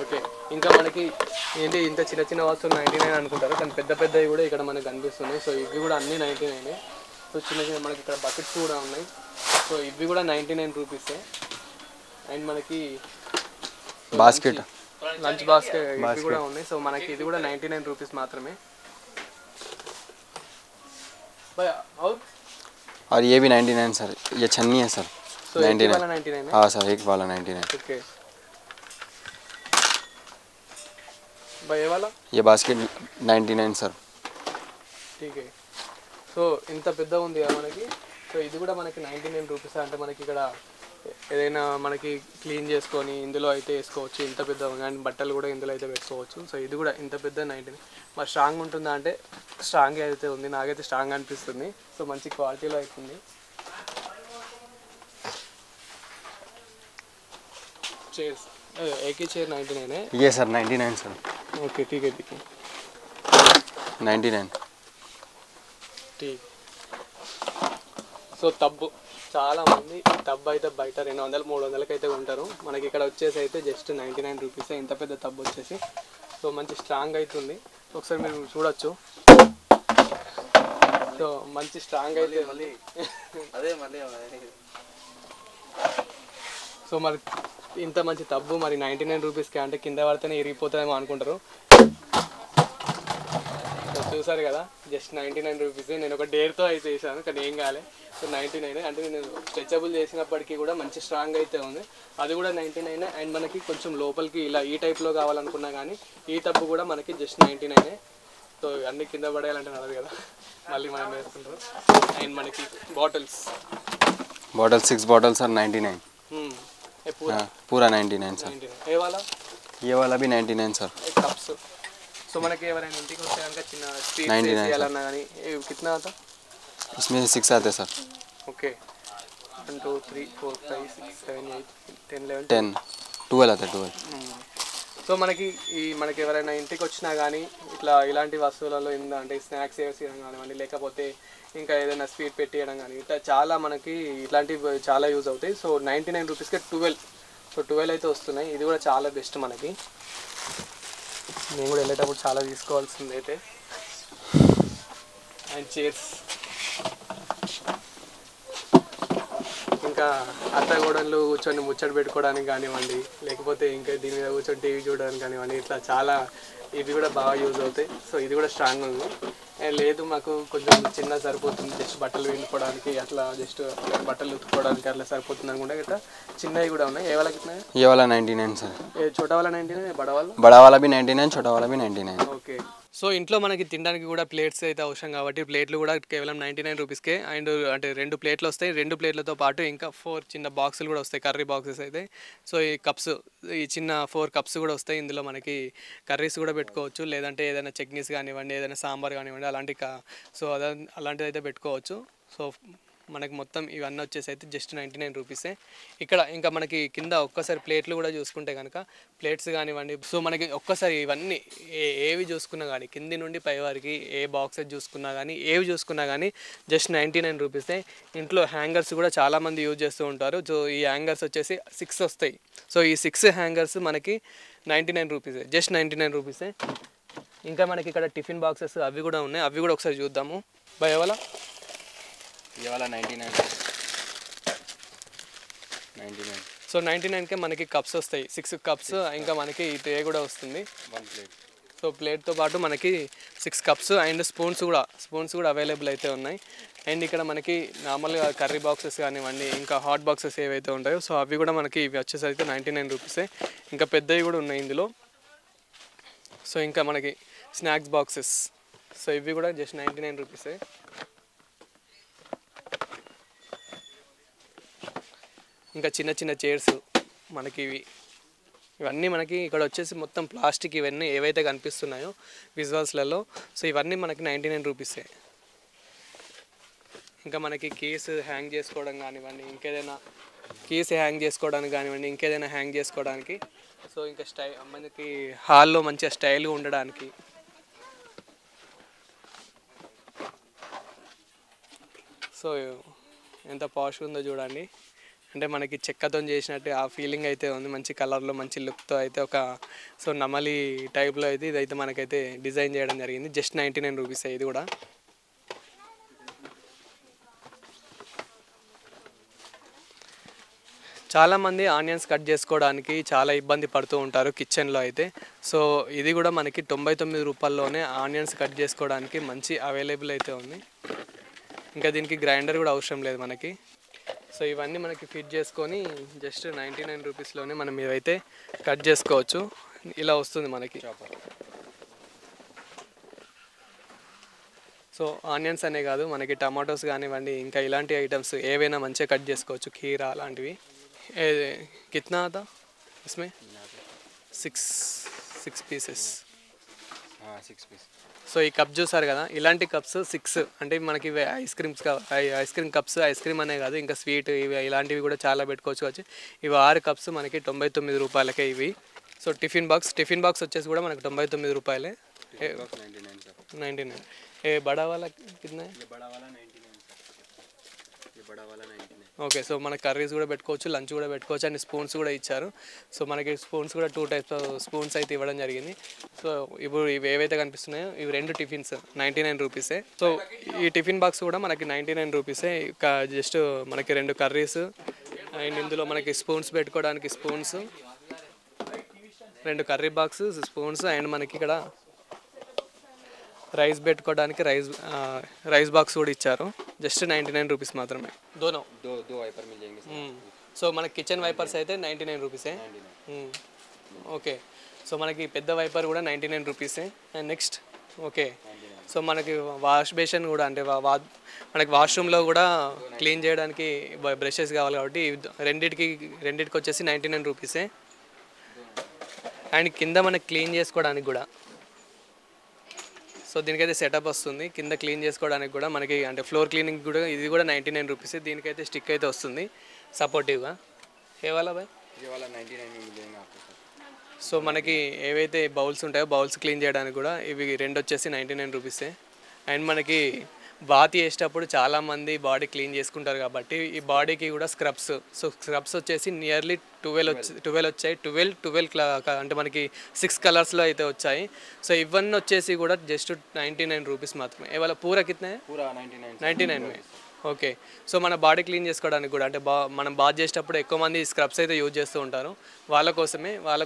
Speaker 1: ఓకే, ఇంకా మనకి ఏంటి ఇంత చిన్న చిన్న వస్తువులు 99 అనుకుంటారు, కానీ పెద్ద పెద్దవి కూడా ఇక్కడ మనకు కనిపిస్తున్నాయి. సో ఇవి కూడా అన్నీ 99. సో చిన్న చిన్న మనకి ఇక్కడ బకెట్స్ కూడా ఉన్నాయి. సో ఇవి కూడా 99 రూపీసే. అండ్ మనకి
Speaker 2: बास्केट
Speaker 1: లంచ్ బాస్కెట్ ఇవి కూడా ఉన్నాయి. సో మనకి ఇది కూడా 99 రూపీస్ మాత్రమే.
Speaker 2: और ये भी 99 सर. ये छन्नी है सर.
Speaker 1: సో एक ही वाला 99 है.
Speaker 2: हाँ सर, एक वाला 99.
Speaker 1: ओके भाई, ये वाला
Speaker 2: ये बास्केट 99 सर.
Speaker 1: ठीक है. సో ఇంత పెద్ద ఉంది కదా మనకి. సో ఇది కూడా మనకి 99 రూపీస్. అంటే మనకి ఇక్కడ ఏదైనా మనకి క్లీన్ చేసుకొని ఇందులో అయితే వేసుకోవచ్చు. ఇంత పెద్ద అండ్ బట్టలు కూడా ఇందులో అయితే పెట్టుకోవచ్చు. సో ఇది కూడా ఇంత పెద్ద 99. మరి స్ట్రాంగ్ ఉంటుందా అంటే స్ట్రాంగ్ అయితే ఉంది, నాకైతే స్ట్రాంగ్ అనిపిస్తుంది. సో మంచి క్వాలిటీలో అవుతుంది. చైర్స్ एक ही चेयर 99 है.
Speaker 2: ये सर 99 सर.
Speaker 1: ओके ठीक है
Speaker 2: 99.
Speaker 1: ठीक. సో టబ్బు చాలా మంది టబ్ అయితే బయట 200-300కి అయితే ఉంటారు. మనకి ఇక్కడ వచ్చేసి అయితే జస్ట్ 99 రూపీసే ఇంత పెద్ద టబ్ వచ్చేసి. సో మంచి స్ట్రాంగ్ అవుతుంది. ఒకసారి మీరు చూడొచ్చు. సో మంచి స్ట్రాంగ్ అయితే మళ్ళీ అదే మళ్ళీ. సో మరి ఇంత మంచి టబ్బు మరి 99 రూపీస్కి, అంటే కింద పడితేనే ఇరిగిపోతుందేమో అనుకుంటారు. సో చూసారు కదా, జస్ట్ 99 రూపీస్. నేను ఒక డేర్తో అయితే వేసాను, కానీ ఏం కాలే. సో 99. అంటే నేను స్ట్రెచబుల్ చేసినప్పటికీ కూడా మంచి స్ట్రాంగ్ అయితే ఉంది. అది కూడా 99. అండ్ మనకి కొంచెం లోపలికి ఇలా ఈ టైప్లో కావాలనుకున్నా కానీ ఈ టబ్బు కూడా మనకి జస్ట్ 99. సో అన్ని కింద పడేయాలంటే నడదు కదా, మళ్ళీ మనం వేసుకుంటారు. అండ్ మనకి బాటిల్స్
Speaker 2: 6 बॉटल्स सर 99. पूरा 99 सर.
Speaker 1: 99. ఏ वाला?
Speaker 2: ये वाला भी 99 सर.
Speaker 1: కప్స్. సో మనకి ఎవరైనా ఇంటికి వస్తే కనుక చిన్న స్వీట్ చేయాలన్నా కానీ కిतना आता?
Speaker 2: इसमें 6 आते सर.
Speaker 1: ఓకే 1 2 3 4 5 6 7 8 10 11
Speaker 2: 10 12 आते 12.
Speaker 1: సో మనకి ఎవరైనా ఇంటికి వచ్చినా కానీ ఇట్లా ఇలాంటి వస్తువులలో అంటే స్నాక్స్ వేసేయడం కానివ్వండి, లేకపోతే ఇంకా ఏదైనా స్వీట్ పెట్టేయడం కానీ ఇట్లా చాలా మనకి ఇట్లాంటివి చాలా యూజ్ అవుతాయి. సో 99 రూపీస్కి 12. సో 12 అయితే వస్తున్నాయి. ఇది కూడా చాలా బెస్ట్ మనకి. నేను కూడా వెళ్ళేటప్పుడు చాలా తీసుకోవాల్సింది అయితే. అండ్ చైర్స్, ఇంకా ఇంకా అత్త గోడలు కూర్చొని ముచ్చట పెట్టుకోవడానికి కానివ్వండి, లేకపోతే ఇంకా దీని మీద కూర్చొని టీవీ చూడడానికి కానివ్వండి, ఇట్లా చాలా ఇవి కూడా బాగా యూజ్ అవుతాయి. సో ఇది కూడా స్ట్రాంగ్ ఉంది. లేదు మాకు కొంచెం చిన్న సరిపోతుంది, జస్ట్ బట్టలు పిండుకోవడానికి అట్లా, జస్ట్ బట్టలు ఉతుక్కోవడానికి అట్లా సరిపోతుంది అనుకుంటే ఇట్లా చిన్నవి కూడా ఉన్నాయి. ఏ వాళ్ళకి ఇట్లా?
Speaker 2: ये वाला 99 सर.
Speaker 1: చోటా వాళ్ళ 99, బడా వాళ్ళు?
Speaker 2: बड़ा वाला भी 99, छोटा वाला भी 99.
Speaker 1: ఓకే. సో ఇంట్లో మనకి తినడానికి కూడా ప్లేట్స్ అయితే అవసరం కాబట్టి ప్లేట్లు కూడా కేవలం 99 రూపీస్కే. అండ్ అంటే 2 ప్లేట్లు వస్తాయి. 2 ప్లేట్లతో పాటు ఇంకా 4 చిన్న బాక్సులు కూడా వస్తాయి, కర్రీ బాక్సెస్ అయితే. సో ఈ కప్స్, ఈ చిన్న 4 కప్స్ కూడా వస్తాయి. ఇందులో మనకి కర్రీస్ కూడా పెట్టుకోవచ్చు, లేదంటే ఏదైనా చట్నీస్ కానివ్వండి, ఏదైనా సాంబార్ కానివ్వండి, అలాంటి సో అలాంటిది అయితే పెట్టుకోవచ్చు. సో మనకి మొత్తం ఇవన్నీ వచ్చేసి అయితే జస్ట్ 99 రూపీసే. ఇక్కడ ఇంకా మనకి కింద ఒక్కసారి ప్లేట్లు కూడా చూసుకుంటే కనుక ప్లేట్స్ కానివ్వండి, సో మనకి ఒక్కసారి ఇవన్నీ ఏవి చూసుకున్నా కానీ కింది నుండి పై వారికి ఏ బాక్సెస్ చూసుకున్నా కానీ ఏవి చూసుకున్నా కానీ జస్ట్ 99 రూపీసే. ఇంట్లో హ్యాంగర్స్ కూడా చాలామంది యూజ్ చేస్తూ ఉంటారు. సో ఈ హ్యాంగర్స్ వచ్చేసి 6 వస్తాయి. సో ఈ 6 హ్యాంగర్స్ మనకి 99 రూపీసే, జస్ట్ 99 రూపీసే. ఇంకా మనకి ఇక్కడ టిఫిన్ బాక్సెస్ అవి కూడా ఉన్నాయి, అవి కూడా ఒకసారి చూద్దాము. బై ఎవలా?
Speaker 2: ये वाला 99.
Speaker 1: సో 99కే మనకి కప్స్ వస్తాయి, 6 కప్స్. ఇంకా మనకి ఈ ట్రే కూడా వస్తుంది,
Speaker 2: 1 plate.
Speaker 1: సో ప్లేట్తో పాటు మనకి 6 కప్స్ అండ్ స్పూన్స్ కూడా అవైలబుల్ అయితే ఉన్నాయి. అండ్ ఇక్కడ మనకి నార్మల్గా కర్రీ బాక్సెస్ కానివ్వండి, ఇంకా హాట్ బాక్సెస్ ఏవైతే ఉంటాయో సో అవి కూడా మనకి ఇవి వచ్చేసరికి 99 రూపీసే. ఇంకా పెద్దవి కూడా ఉన్నాయి ఇందులో. సో ఇంకా మనకి స్నాక్స్ బాక్సెస్, సో ఇవి కూడా జస్ట్ 99 రూపీసే. ఇంకా చిన్న చిన్న చైర్స్ మనకి ఇవన్నీ మనకి ఇక్కడ వచ్చేసి మొత్తం ప్లాస్టిక్, ఇవన్నీ ఏవైతే కనిపిస్తున్నాయో విజువల్స్లలో, సో ఇవన్నీ మనకి 99 రూపీసే. ఇంకా మనకి కీస్ హ్యాంగ్ చేసుకోవడం కానివ్వండి, ఇంకేదైనా కీస్ హ్యాంగ్ చేసుకోవడానికి కానివ్వండి, ఇంకేదైనా హ్యాంగ్ చేసుకోవడానికి, సో ఇంకా మనకి హాల్లో మంచిగా స్టైల్గా ఉండడానికి. సో ఎంత పాష్గా ఉందో చూడండి. అంటే మనకి చెక్కతో చేసినట్టు ఆ ఫీలింగ్ అయితే ఉంది, మంచి కలర్లో మంచి లుక్తో అయితే ఒక సో నమలి టైప్లో అయితే ఇదైతే మనకైతే డిజైన్ చేయడం జరిగింది. జస్ట్ 99 రూపీస్ ఇది కూడా. చాలామంది ఆనియన్స్ కట్ చేసుకోవడానికి చాలా ఇబ్బంది పడుతూ ఉంటారు కిచెన్లో అయితే. సో ఇది కూడా మనకి 99 రూపాయల్లోనే ఆనియన్స్ కట్ చేసుకోవడానికి మంచి అవైలబుల్ అయితే ఉంది. ఇంకా దీనికి గ్రైండర్ కూడా అవసరం లేదు మనకి. సో ఇవన్నీ మనకి ఫిట్ చేసుకొని జస్ట్ 99 రూపీస్లోనే మనం ఇవైతే కట్ చేసుకోవచ్చు. ఇలా వస్తుంది మనకి. సో ఆనియన్స్ అనే కాదు, మనకి టమాటోస్ కానివ్వండి, ఇంకా ఇలాంటి ఐటమ్స్ ఏవైనా మంచిగా కట్ చేసుకోవచ్చు, కీరా అలాంటివి. కిतना था इसमें? 6 పీసెస్.
Speaker 2: 6 పీస్.
Speaker 1: సో ఈ కప్ చూసారు కదా, ఇలాంటి కప్స్ 6 అంటే మనకి ice cream cups, ice cream అనే కాదు ఇంకా స్వీట్ ఇవి ఇలాంటివి కూడా చాలా పెట్టుకోవచ్చు. ఇవి 6 కప్స్ మనకి 99 రూపాయలకే ఇవి. సో టిఫిన్ బాక్స్ వచ్చేసి కూడా మనకి 99 రూపాయలే. 99. ఏ బడా వాళ్ళ కింద? ఓకే. సో మన కర్రీస్ కూడా పెట్టుకోవచ్చు, లంచ్ కూడా పెట్టుకోవచ్చు, అండ్ స్పూన్స్ కూడా ఇచ్చారు. సో మనకి స్పూన్స్ కూడా 2 టైప్స్ స్పూన్స్ అయితే ఇవ్వడం జరిగింది. సో ఇప్పుడు ఇవి ఏవైతే కనిపిస్తున్నాయో ఇవి 2 టిఫిన్స్ 99 రూపీసే. సో ఈ టిఫిన్ బాక్స్ కూడా మనకి 99 రూపీసే. జస్ట్ మనకి 2 కర్రీస్ అండ్ ఇందులో మనకి స్పూన్స్ పెట్టుకోవడానికి spoons, 2 curry box spoons, and మనకి ఇక్కడ రైస్ పెట్టుకోవడానికి రైస్ బాక్స్ కూడా ఇచ్చారు. జస్ట్ 99 రూపీస్ మాత్రమే.
Speaker 2: दो वाइपर मिल जाएंगे.
Speaker 1: సో మనకి కిచెన్ వైపర్స్ అయితే 99 రూపీసే. ఓకే. సో మనకి పెద్ద వైపర్ కూడా 99 రూపీసే. And next okay. సో మనకి వాష్ బేసిన్ కూడా అంటే మనకి వాష్రూమ్లో కూడా క్లీన్ చేయడానికి బ్రషెస్ కావాలి కాబట్టి రెండిటికి వచ్చేసి 99 రూపీసే. అండ్ కింద మనకి క్లీన్ చేసుకోవడానికి కూడా, సో దీనికైతే సెటప్ వస్తుంది కింద క్లీన్ చేసుకోవడానికి కూడా మనకి, అంటే ఫ్లోర్ క్లీనింగ్ కూడా ఇది కూడా 99 రూపీస్. దీనికైతే స్టిక్ అయితే వస్తుంది సపోర్టివ్గా. ఏ వాళ్ళ బాయ్?
Speaker 2: ये वाला 99 में मिलेगा आपको सर.
Speaker 1: సో మనకి ఏవైతే బౌల్స్ ఉంటాయో బౌల్స్ క్లీన్ చేయడానికి కూడా ఇవి 2 వచ్చేసి 99 రూపీసే. అండ్ మనకి బాత్ చేసేటప్పుడు చాలామంది బాడీ క్లీన్ చేసుకుంటారు కాబట్టి ఈ బాడీకి కూడా స్క్రబ్స్, సో స్క్రబ్స్ వచ్చేసి నియర్లీ 12 వచ్చాయి. 12 అంటే మనకి 6 కలర్స్లో అయితే వచ్చాయి. సో ఇవన్నీ వచ్చేసి కూడా జస్ట్ 99 రూపీస్ మాత్రమే. ఇవాళ పూరా కిतना है?
Speaker 2: पूरा 99.
Speaker 1: 99 में. ఓకే. సో మన బాడీ క్లీన్ చేసుకోవడానికి కూడా అంటే మనం బాత్ చేసేటప్పుడు ఎక్కువ మంది స్క్రబ్స్ అయితే యూజ్ చేస్తూ ఉంటారు. వాళ్ళ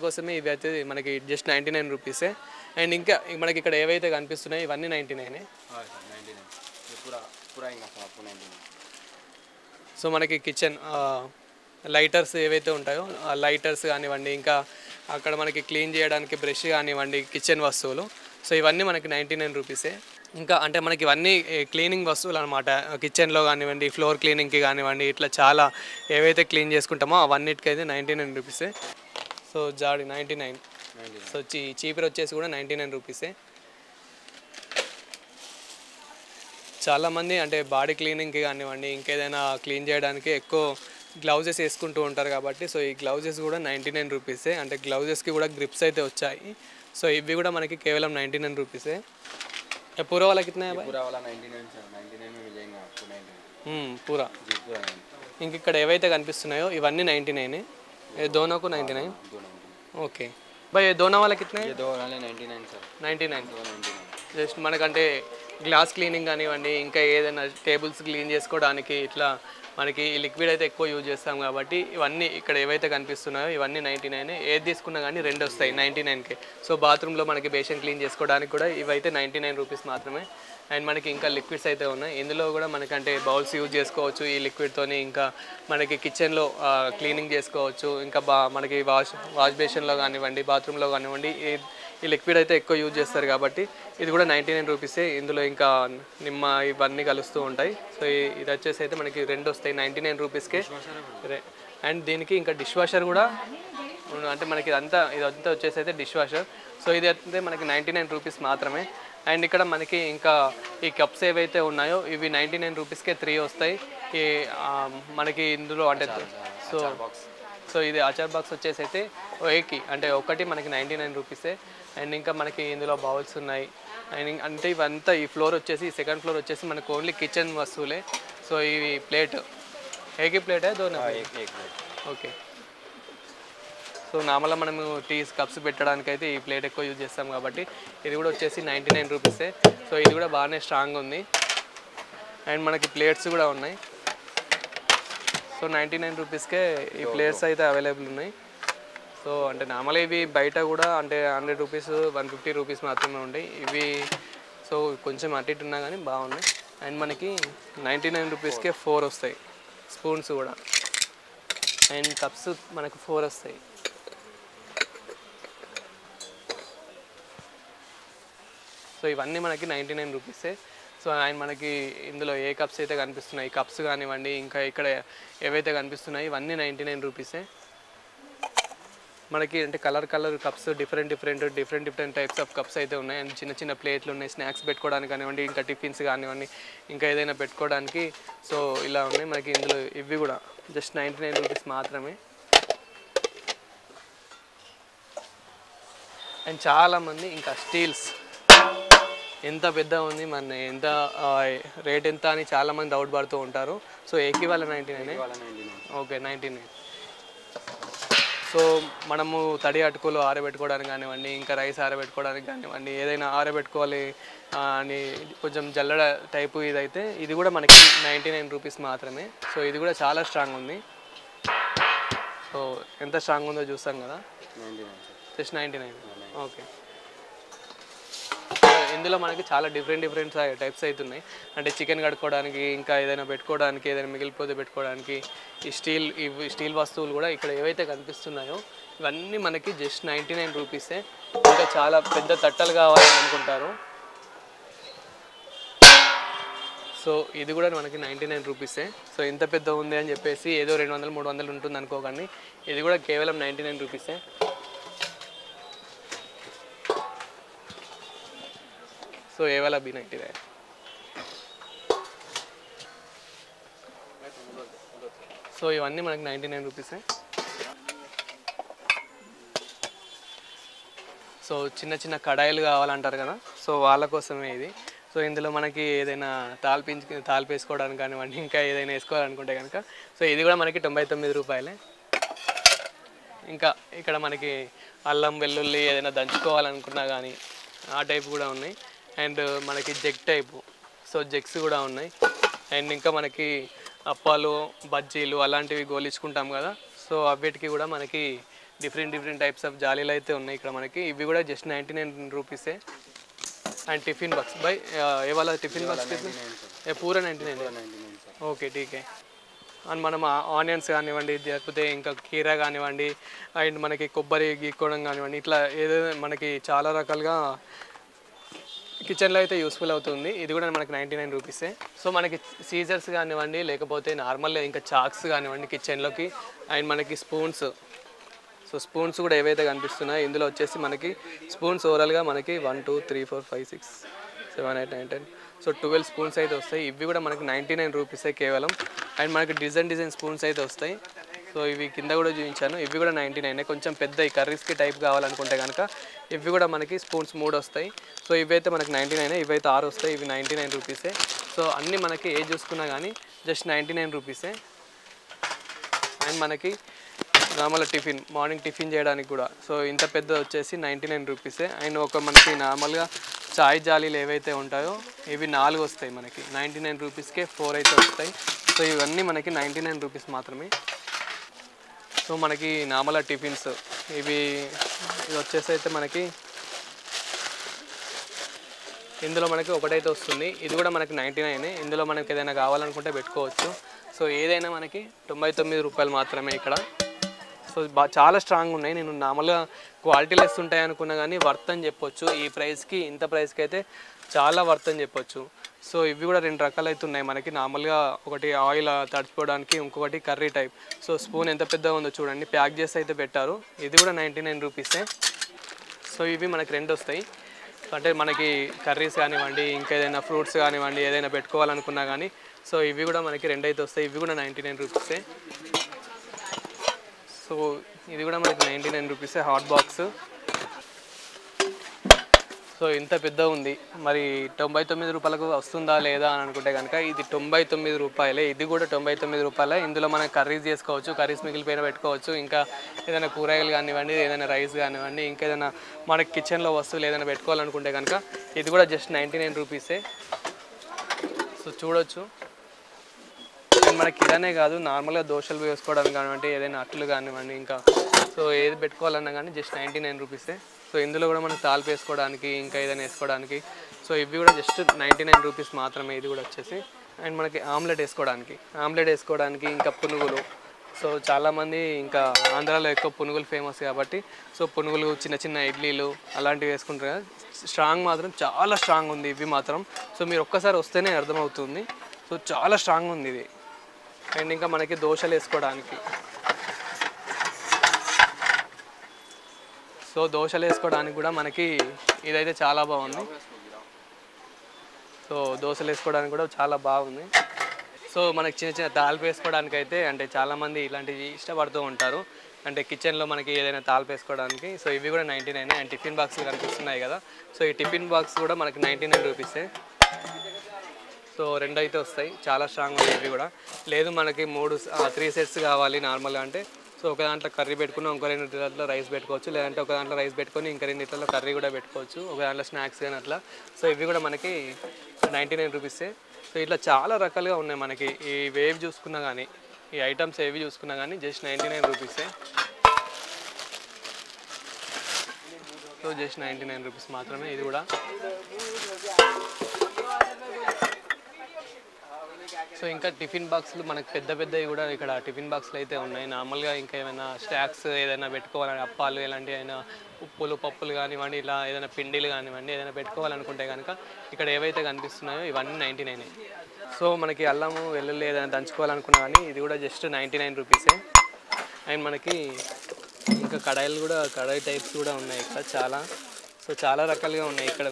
Speaker 1: కోసమే ఇవి అయితే మనకి జస్ట్ 99 రూపీసే. అండ్ ఇంకా మనకి ఇక్కడ ఏవైతే కనిపిస్తున్నాయో ఇవన్నీ 99. సో మనకి కిచెన్ లైటర్స్ ఏవైతే ఉంటాయో ఆ లైటర్స్ కానివ్వండి, ఇంకా అక్కడ మనకి క్లీన్ చేయడానికి బ్రష్ కానివ్వండి, కిచెన్ వస్తువులు, సో ఇవన్నీ మనకి 99 రూపీసే. ఇంకా అంటే మనకి ఇవన్నీ క్లీనింగ్ వస్తువులు అనమాట. కిచెన్లో కానివ్వండి, ఫ్లోర్ క్లీనింగ్కి కానివ్వండి, ఇట్లా చాలా ఏవైతే క్లీన్ చేసుకుంటామో అవన్నిటికైతే 99 రూపీసే. సో జాడి 99. సో చీపర్ వచ్చేసి కూడా 99 రూపీసే. చాలామంది అంటే బాడీ క్లీనింగ్కి కానివ్వండి, ఇంకేదైనా క్లీన్ చేయడానికి ఎక్కువ గ్లౌజెస్ వేసుకుంటూ ఉంటారు కాబట్టి సో ఈ గ్లౌజెస్ కూడా 99 రూపీసే. అంటే గ్లౌజెస్కి కూడా గ్రిప్స్ అయితే వచ్చాయి. సో ఇవి కూడా మనకి కేవలం 99 రూపీసే. पूरा वाला कितना है भाई?
Speaker 2: पूरा वाला 99 सर, 99 में मिलेगा आपको 99
Speaker 1: पूरा
Speaker 2: जी पूरा 99.
Speaker 1: ఇంక ఇక్కడ ఏవైతే కనిపిస్తున్నాయో ఇవన్నీ 99. ये दोनों को 99.
Speaker 2: दो 99.
Speaker 1: ఓకే भाई ये दोनों वाला कितना है?
Speaker 2: ये दो वाले 99 सर.
Speaker 1: 99.
Speaker 2: दो 99.
Speaker 1: జస్ట్ మనకంటే గ్లాస్ క్లీనింగ్ కానివ్వండి, ఇంకా ఏదైనా టేబుల్స్ క్లీన్ చేసుకోవడానికి ఇట్లా మనకి ఈ లిక్విడ్ అయితే ఎక్కువ యూజ్ చేస్తాం కాబట్టి ఇవన్నీ ఇక్కడ ఏవైతే కనిపిస్తున్నాయో ఇవన్నీ 99. ఏది తీసుకున్నా కానీ రెండు వస్తాయి 99కే. సో బాత్రూంలో మనకి బేషన్ క్లీన్ చేసుకోవడానికి కూడా ఇవైతే 99 రూపీస్ మాత్రమే. అండ్ మనకి ఇంకా లిక్విడ్స్ అయితే ఉన్నాయి. ఇందులో కూడా మనకంటే బౌల్స్ యూజ్ చేసుకోవచ్చు ఈ లిక్విడ్తోని. ఇంకా మనకి కిచెన్లో క్లీనింగ్ చేసుకోవచ్చు. ఇంకా మనకి వాష్ బేషన్లో కానివ్వండి, బాత్రూంలో కానివ్వండి ఈ లిక్విడ్ అయితే ఎక్కువ యూజ్ చేస్తారు కాబట్టి ఇది కూడా 99 రూపీసే. ఇందులో ఇంకా నిమ్మ ఇవన్నీ కలుస్తూ ఉంటాయి. సో ఇది వచ్చేసి అయితే మనకి రెండు వస్తాయి 99 రూపీస్కే. అండ్ దీనికి ఇంకా డిష్ వాషర్ కూడా అంటే మనకి ఇదంతా వచ్చేసి అయితే డిష్ వాషర్. సో ఇది అయితే మనకి 99 రూపీస్ మాత్రమే. అండ్ ఇక్కడ మనకి ఇంకా ఈ కప్స్ ఏవైతే ఉన్నాయో ఇవి 99 రూపీస్కే 3 వస్తాయి. ఈ మనకి ఇందులో అంటే సో ఇది ఆచార్ బాక్స్ వచ్చేసి అయితే ఏకి అంటే ఒకటి మనకి 99 రూపీసే. అండ్ ఇంకా మనకి ఇందులో బౌల్స్ ఉన్నాయి. అండ్ అంటే ఇవంతా ఈ ఫ్లోర్ వచ్చేసి సెకండ్ ఫ్లోర్ వచ్చేసి మనకు ఓన్లీ కిచెన్ వస్తువులే. సో ఇవి ప్లేట్ ఏకి ప్లేట్ దోనా ఓకే. సో నార్మల్గా మనము కప్స్ పెట్టడానికి అయితే ఈ ప్లేట్ ఎక్కువ యూజ్ చేస్తాం కాబట్టి ఇది కూడా వచ్చేసి 99 రూపీసే. సో ఇది కూడా బాగానే స్ట్రాంగ్ ఉంది. అండ్ మనకి ప్లేట్స్ కూడా ఉన్నాయి. సో 99 రూపీస్కే ఈ ప్లేట్స్ అయితే అవైలబుల్ ఉన్నాయి. సో అంటే నార్మల్గా ఇవి బయట కూడా అంటే 100 రూపీస్ 150 రూపీస్ మాత్రమే ఉంటాయి ఇవి. సో కొంచెం అటు ఇటు ఉన్నా కానీ బాగున్నాయి. అండ్ మనకి 99 రూపీస్కే 4 వస్తాయి స్పూన్స్ కూడా. అండ్ కప్స్ మనకు 4 వస్తాయి. సో ఇవన్నీ మనకి 99 రూపీసే. సో అండ్ మనకి ఇందులో ఏ కప్స్ అయితే కనిపిస్తున్నాయి కప్స్ కానివ్వండి, ఇంకా ఇక్కడ ఏవైతే కనిపిస్తున్నాయి ఇవన్నీ 99 రూపీసే. మనకి అంటే colour cups different types of cups అయితే ఉన్నాయి. అండ్ చిన్న చిన్న ప్లేట్లు ఉన్నాయి స్నాక్స్ పెట్టుకోవడానికి కానివ్వండి, ఇంకా టిఫిన్స్ కానివ్వండి, ఇంకా ఏదైనా పెట్టుకోవడానికి. సో ఇలా ఉన్నాయి మనకి ఇందులో. ఇవి కూడా జస్ట్ 99 రూపీస్ మాత్రమే. అండ్ చాలామంది ఇంకా స్టీల్స్ ఎంత పెద్ద ఉంది మన ఎంత రేట్ ఎంత అని చాలామంది డౌట్ పడుతూ ఉంటారు. సో ఏకి వాళ్ళ 99 ఓకే 99. సో మనము తడి అటుకులు ఆరబెట్టుకోవడానికి కానివ్వండి, ఇంకా రైస్ ఆరబెట్టుకోవడానికి కానివ్వండి, ఏదైనా ఆరబెట్టుకోవాలి అని కొంచెం జల్లడ టైపు ఇదైతే ఇది కూడా మనకి 99 రూపీస్ మాత్రమే. సో ఇది కూడా చాలా స్ట్రాంగ్ ఉంది. సో ఎంత స్ట్రాంగ్ ఉందో చూస్తాం కదా, జస్ట్ 99 ఓకే. ఇందులో మనకి చాలా డిఫరెంట్ టైప్స్ అయితే ఉన్నాయి. అంటే చికెన్ కడుక్కోవడానికి, ఇంకా ఏదైనా పెట్టుకోవడానికి, ఏదైనా మిగిలిపోతే పెట్టుకోవడానికి ఈ స్టీల్ వస్తువులు కూడా ఇక్కడ ఏవైతే కనిపిస్తున్నాయో ఇవన్నీ మనకి జస్ట్ 99 రూపీసే. ఇంకా చాలా పెద్ద తట్టలు కావాలని అనుకుంటారు. సో ఇది కూడా మనకి 99 రూపీసే. సో ఇంత పెద్ద ఉంది అని చెప్పేసి ఏదో 200-300 ఉంటుంది అనుకోకండి. ఇది కూడా కేవలం 99 రూపీసే. సో ఏ वाला भी 99. సో ఇవన్నీ మనకి 99 రూపీసే. సో చిన్న కడాయిలు కావాలంటారు కదా, సో వాళ్ళ కోసమే ఇది. సో ఇందులో మనకి ఏదైనా తాలిపేసుకోవడానికి కానివ్వండి, ఇంకా ఏదైనా వేసుకోవాలనుకుంటే కనుక సో ఇది కూడా మనకి 99 రూపాయలే. ఇంకా ఇక్కడ మనకి అల్లం వెల్లుల్లి ఏదైనా దంచుకోవాలనుకున్నా కానీ ఆ టైప్ కూడా ఉన్నాయి. అండ్ మనకి జగ్ టైపు సో జగ్స్ కూడా ఉన్నాయి. అండ్ ఇంకా మనకి అప్పాలు బజ్జీలు అలాంటివి గోలించుకుంటాం కదా, సో అవిటికి కూడా మనకి డిఫరెంట్ టైప్స్ ఆఫ్ జాలీలు అయితే ఉన్నాయి ఇక్కడ మనకి. ఇవి కూడా జస్ట్ 99 రూపీసే. అండ్ టిఫిన్ బాక్స్ బై ఏ వాళ్ళ టిఫిన్ బాక్స్ పూరా 99. ఓకే ఠీకే. అండ్ మనం ఆనియన్స్ కానివ్వండి, లేకపోతే ఇంకా కీరా కానివ్వండి, అండ్ మనకి కొబ్బరి గీక్కోవడం కానివ్వండి, ఇట్లా ఏదైనా మనకి చాలా రకాలుగా కిచెన్లో అయితే యూస్ఫుల్ అవుతుంది. ఇది కూడా మనకి 99 రూపీసే. సో మనకి సీజర్స్ కానివ్వండి, లేకపోతే నార్మల్ ఇంకా చాక్స్ కానివ్వండి కిచెన్లోకి, అండ్ మనకి స్పూన్స్. సో స్పూన్స్ కూడా ఏవైతే కనిపిస్తున్నాయో ఇందులో వచ్చేసి మనకి స్పూన్స్ ఓవరాల్గా మనకి 1 2 3 4 5 6 7 8 9 10 సో 12 స్పూన్స్ అయితే వస్తాయి. ఇవి కూడా మనకి 99 రూపీసే కేవలం. అండ్ మనకి డిజైన్ స్పూన్స్ అయితే వస్తాయి. సో ఇవి కింద కూడా చూపించాను, ఇవి కూడా 99. కొంచెం పెద్ద ఈ కర్రీస్కి టైప్ కావాలనుకుంటే కనుక ఇవి కూడా మనకి స్పూన్స్ 3 వస్తాయి. సో ఇవైతే మనకి 99, ఇవైతే 6 వస్తాయి. ఇవి 99 రూపీసే. సో అన్నీ మనకి ఏ చూసుకున్నా కానీ జస్ట్ 99 రూపీసే. అండ్ మనకి నార్మల్ టిఫిన్, మార్నింగ్ టిఫిన్ చేయడానికి కూడా సో ఇంత పెద్ద వచ్చేసి 99 రూపీసే. అండ్ ఒక మనకి నార్మల్గా చాయ్ జాలీలు ఏవైతే ఉంటాయో ఇవి 4 వస్తాయి మనకి 99 రూపీస్కే 4 అయితే వస్తాయి. సో ఇవన్నీ మనకి 99 రూపీస్ మాత్రమే. సో మనకి నార్మల్ టిఫిన్స్ ఇవి వచ్చేసి అయితే మనకి ఇందులో మనకి ఒకటైతే వస్తుంది. ఇది కూడా మనకి 99. ఇందులో మనకి ఏదైనా కావాలనుకుంటే పెట్టుకోవచ్చు. సో ఏదైనా మనకి 99 రూపాయలు మాత్రమే ఇక్కడ. సో చాలా స్ట్రాంగ్ ఉన్నాయి. నేను నార్మల్గా క్వాలిటీ లెస్ ఉంటాయి అనుకున్నా కానీ వర్త్ అని చెప్పొచ్చు. ఈ ప్రైస్కి, ఇంత ప్రైస్కి అయితే చాలా వర్త్ అని చెప్పొచ్చు. సో ఇవి కూడా 2 రకాలు అయితే ఉన్నాయి మనకి. నార్మల్గా ఒకటి ఆయిల్ తడిచిపోవడానికి, ఇంకొకటి కర్రీ టైప్. సో స్పూన్ ఎంత పెద్దగా ఉందో చూడండి, ప్యాక్ చేసి అయితే పెట్టారు. ఇది కూడా 99 రూపీసే. సో ఇవి మనకి 2 వస్తాయి. అంటే మనకి కర్రీస్ కానివ్వండి, ఇంకా ఏదైనా ఫ్రూట్స్ కానివ్వండి, ఏదైనా పెట్టుకోవాలనుకున్నా కానీ సో ఇవి కూడా మనకి 2 అయితే వస్తాయి. ఇవి కూడా 99 రూపీసే. సో ఇది కూడా మనకి 99 రూపీసే హాట్ బాక్స్. సో ఇంత పెద్ద ఉంది, మరి 99 రూపాయలకు వస్తుందా లేదా అని అనుకుంటే కనుక ఇది 99 రూపాయలే. ఇది కూడా 99 రూపాయలే. ఇందులో మనం కర్రీస్ చేసుకోవచ్చు, కర్రీస్ మిగిలిపోయిన పెట్టుకోవచ్చు, ఇంకా ఏదైనా కూరగాయలు కానివ్వండి, ఏదైనా రైస్ కానివ్వండి, ఇంకా ఏదైనా మనకి కిచెన్లో వస్తువులు ఏదైనా పెట్టుకోవాలనుకుంటే కనుక ఇది కూడా జస్ట్ 99 రూపీసే. సో చూడొచ్చు. మనకి ఇదనే కాదు, నార్మల్గా దోశలు వేసుకోవడానికి కానివ్వండి, ఏదైనా అట్లు కానివ్వండి, ఇంకా సో ఏది పెట్టుకోవాలన్నా కానీ జస్ట్ 99 రూపీసే. సో ఇందులో కూడా మనకి తాలింపు వేసుకోవడానికి, ఇంకా ఏదైనా వేసుకోవడానికి సో ఇవి కూడా జస్ట్ 99 రూపీస్ మాత్రమే. ఇది కూడా వచ్చేసి అండ్ మనకి ఆమ్లెట్ వేసుకోవడానికి ఇంకా పునుగులు. సో చాలామంది ఇంకా ఆంధ్రాలో ఎక్కువ పునుగులు ఫేమస్ కాబట్టి సో పునుగులు, చిన్న ఇడ్లీలు అలాంటివి వేసుకుంటారు కదా. స్ట్రాంగ్ మాత్రం చాలా స్ట్రాంగ్ ఉంది ఇవి మాత్రం. సో మీరు ఒక్కసారి వస్తేనే అర్థమవుతుంది. సో చాలా స్ట్రాంగ్ ఉంది ఇది. అండ్ ఇంకా మనకి దోశలు వేసుకోవడానికి, సో దోశలు వేసుకోవడానికి కూడా మనకి ఇదైతే చాలా బాగుంది. సో దోశలు వేసుకోవడానికి కూడా చాలా బాగుంది. సో మనకి చిన్న తాలింపు వేసుకోవడానికి అయితే అంటే చాలామంది ఇలాంటివి ఇష్టపడుతూ ఉంటారు, అంటే కిచెన్లో మనకి ఏదైనా తాలింపు వేసుకోవడానికి. సో ఇవి కూడా 99. అండ్ టిఫిన్ బాక్స్ కనిపిస్తున్నాయి కదా, సో ఈ టిఫిన్ బాక్స్ కూడా మనకి 99 రూపీసే. సో 2 అయితే వస్తాయి. చాలా స్ట్రాంగ్ ఉన్నాయి ఇవి కూడా. లేదు మనకి 3 సెట్స్ కావాలి నార్మల్గా అంటే సో ఒక దాంట్లో కర్రీ పెట్టుకుని ఇంకో 2 లీటర్లో రైస్ పెట్టుకోవచ్చు, లేదంటే ఒక దాంట్లో రైస్ పెట్టుకొని ఇంకా 2 లీటర్లో కర్రీ కూడా పెట్టుకోవచ్చు, ఒక దాంట్లో స్నాక్స్ కానీ అట్లా. సో ఇవి కూడా మనకి 99 రూపీసే. సో ఇట్లా చాలా రకాలుగా ఉన్నాయి మనకి. ఈ వేవ్ చూసుకున్నా కానీ, ఈ ఐటమ్స్ ఏవి చూసుకున్నా కానీ జస్ట్ 99 రూపీసే. సో జస్ట్ 99 రూపీస్ మాత్రమే ఇది కూడా. సో ఇంకా టిఫిన్ బాక్సులు మనకు పెద్దవి కూడా ఇక్కడ టిఫిన్ బాక్సులు అయితే ఉన్నాయి. నార్మల్గా ఇంకా ఏమైనా స్నాక్స్ ఏదైనా పెట్టుకోవాలని, అప్పాలు ఇలాంటి అయినా ఉప్పులు పప్పులు కానివ్వండి, ఇలా ఏదైనా పిండిలు కానివ్వండి, ఏదైనా పెట్టుకోవాలనుకుంటే కనుక ఇక్కడ ఏవైతే కనిపిస్తున్నాయో ఇవన్నీ 99. సో మనకి అల్లము వెల్లుల్లి ఏదైనా దంచుకోవాలనుకున్నా కానీ ఇది కూడా జస్ట్ 99 రూపీసే. అండ్ మనకి ఇంకా కడాయిలు కూడా, కడాయి టైప్స్ కూడా ఉన్నాయి ఇక్కడ చాలా. సో చాలా రకాలుగా ఉన్నాయి ఇక్కడ.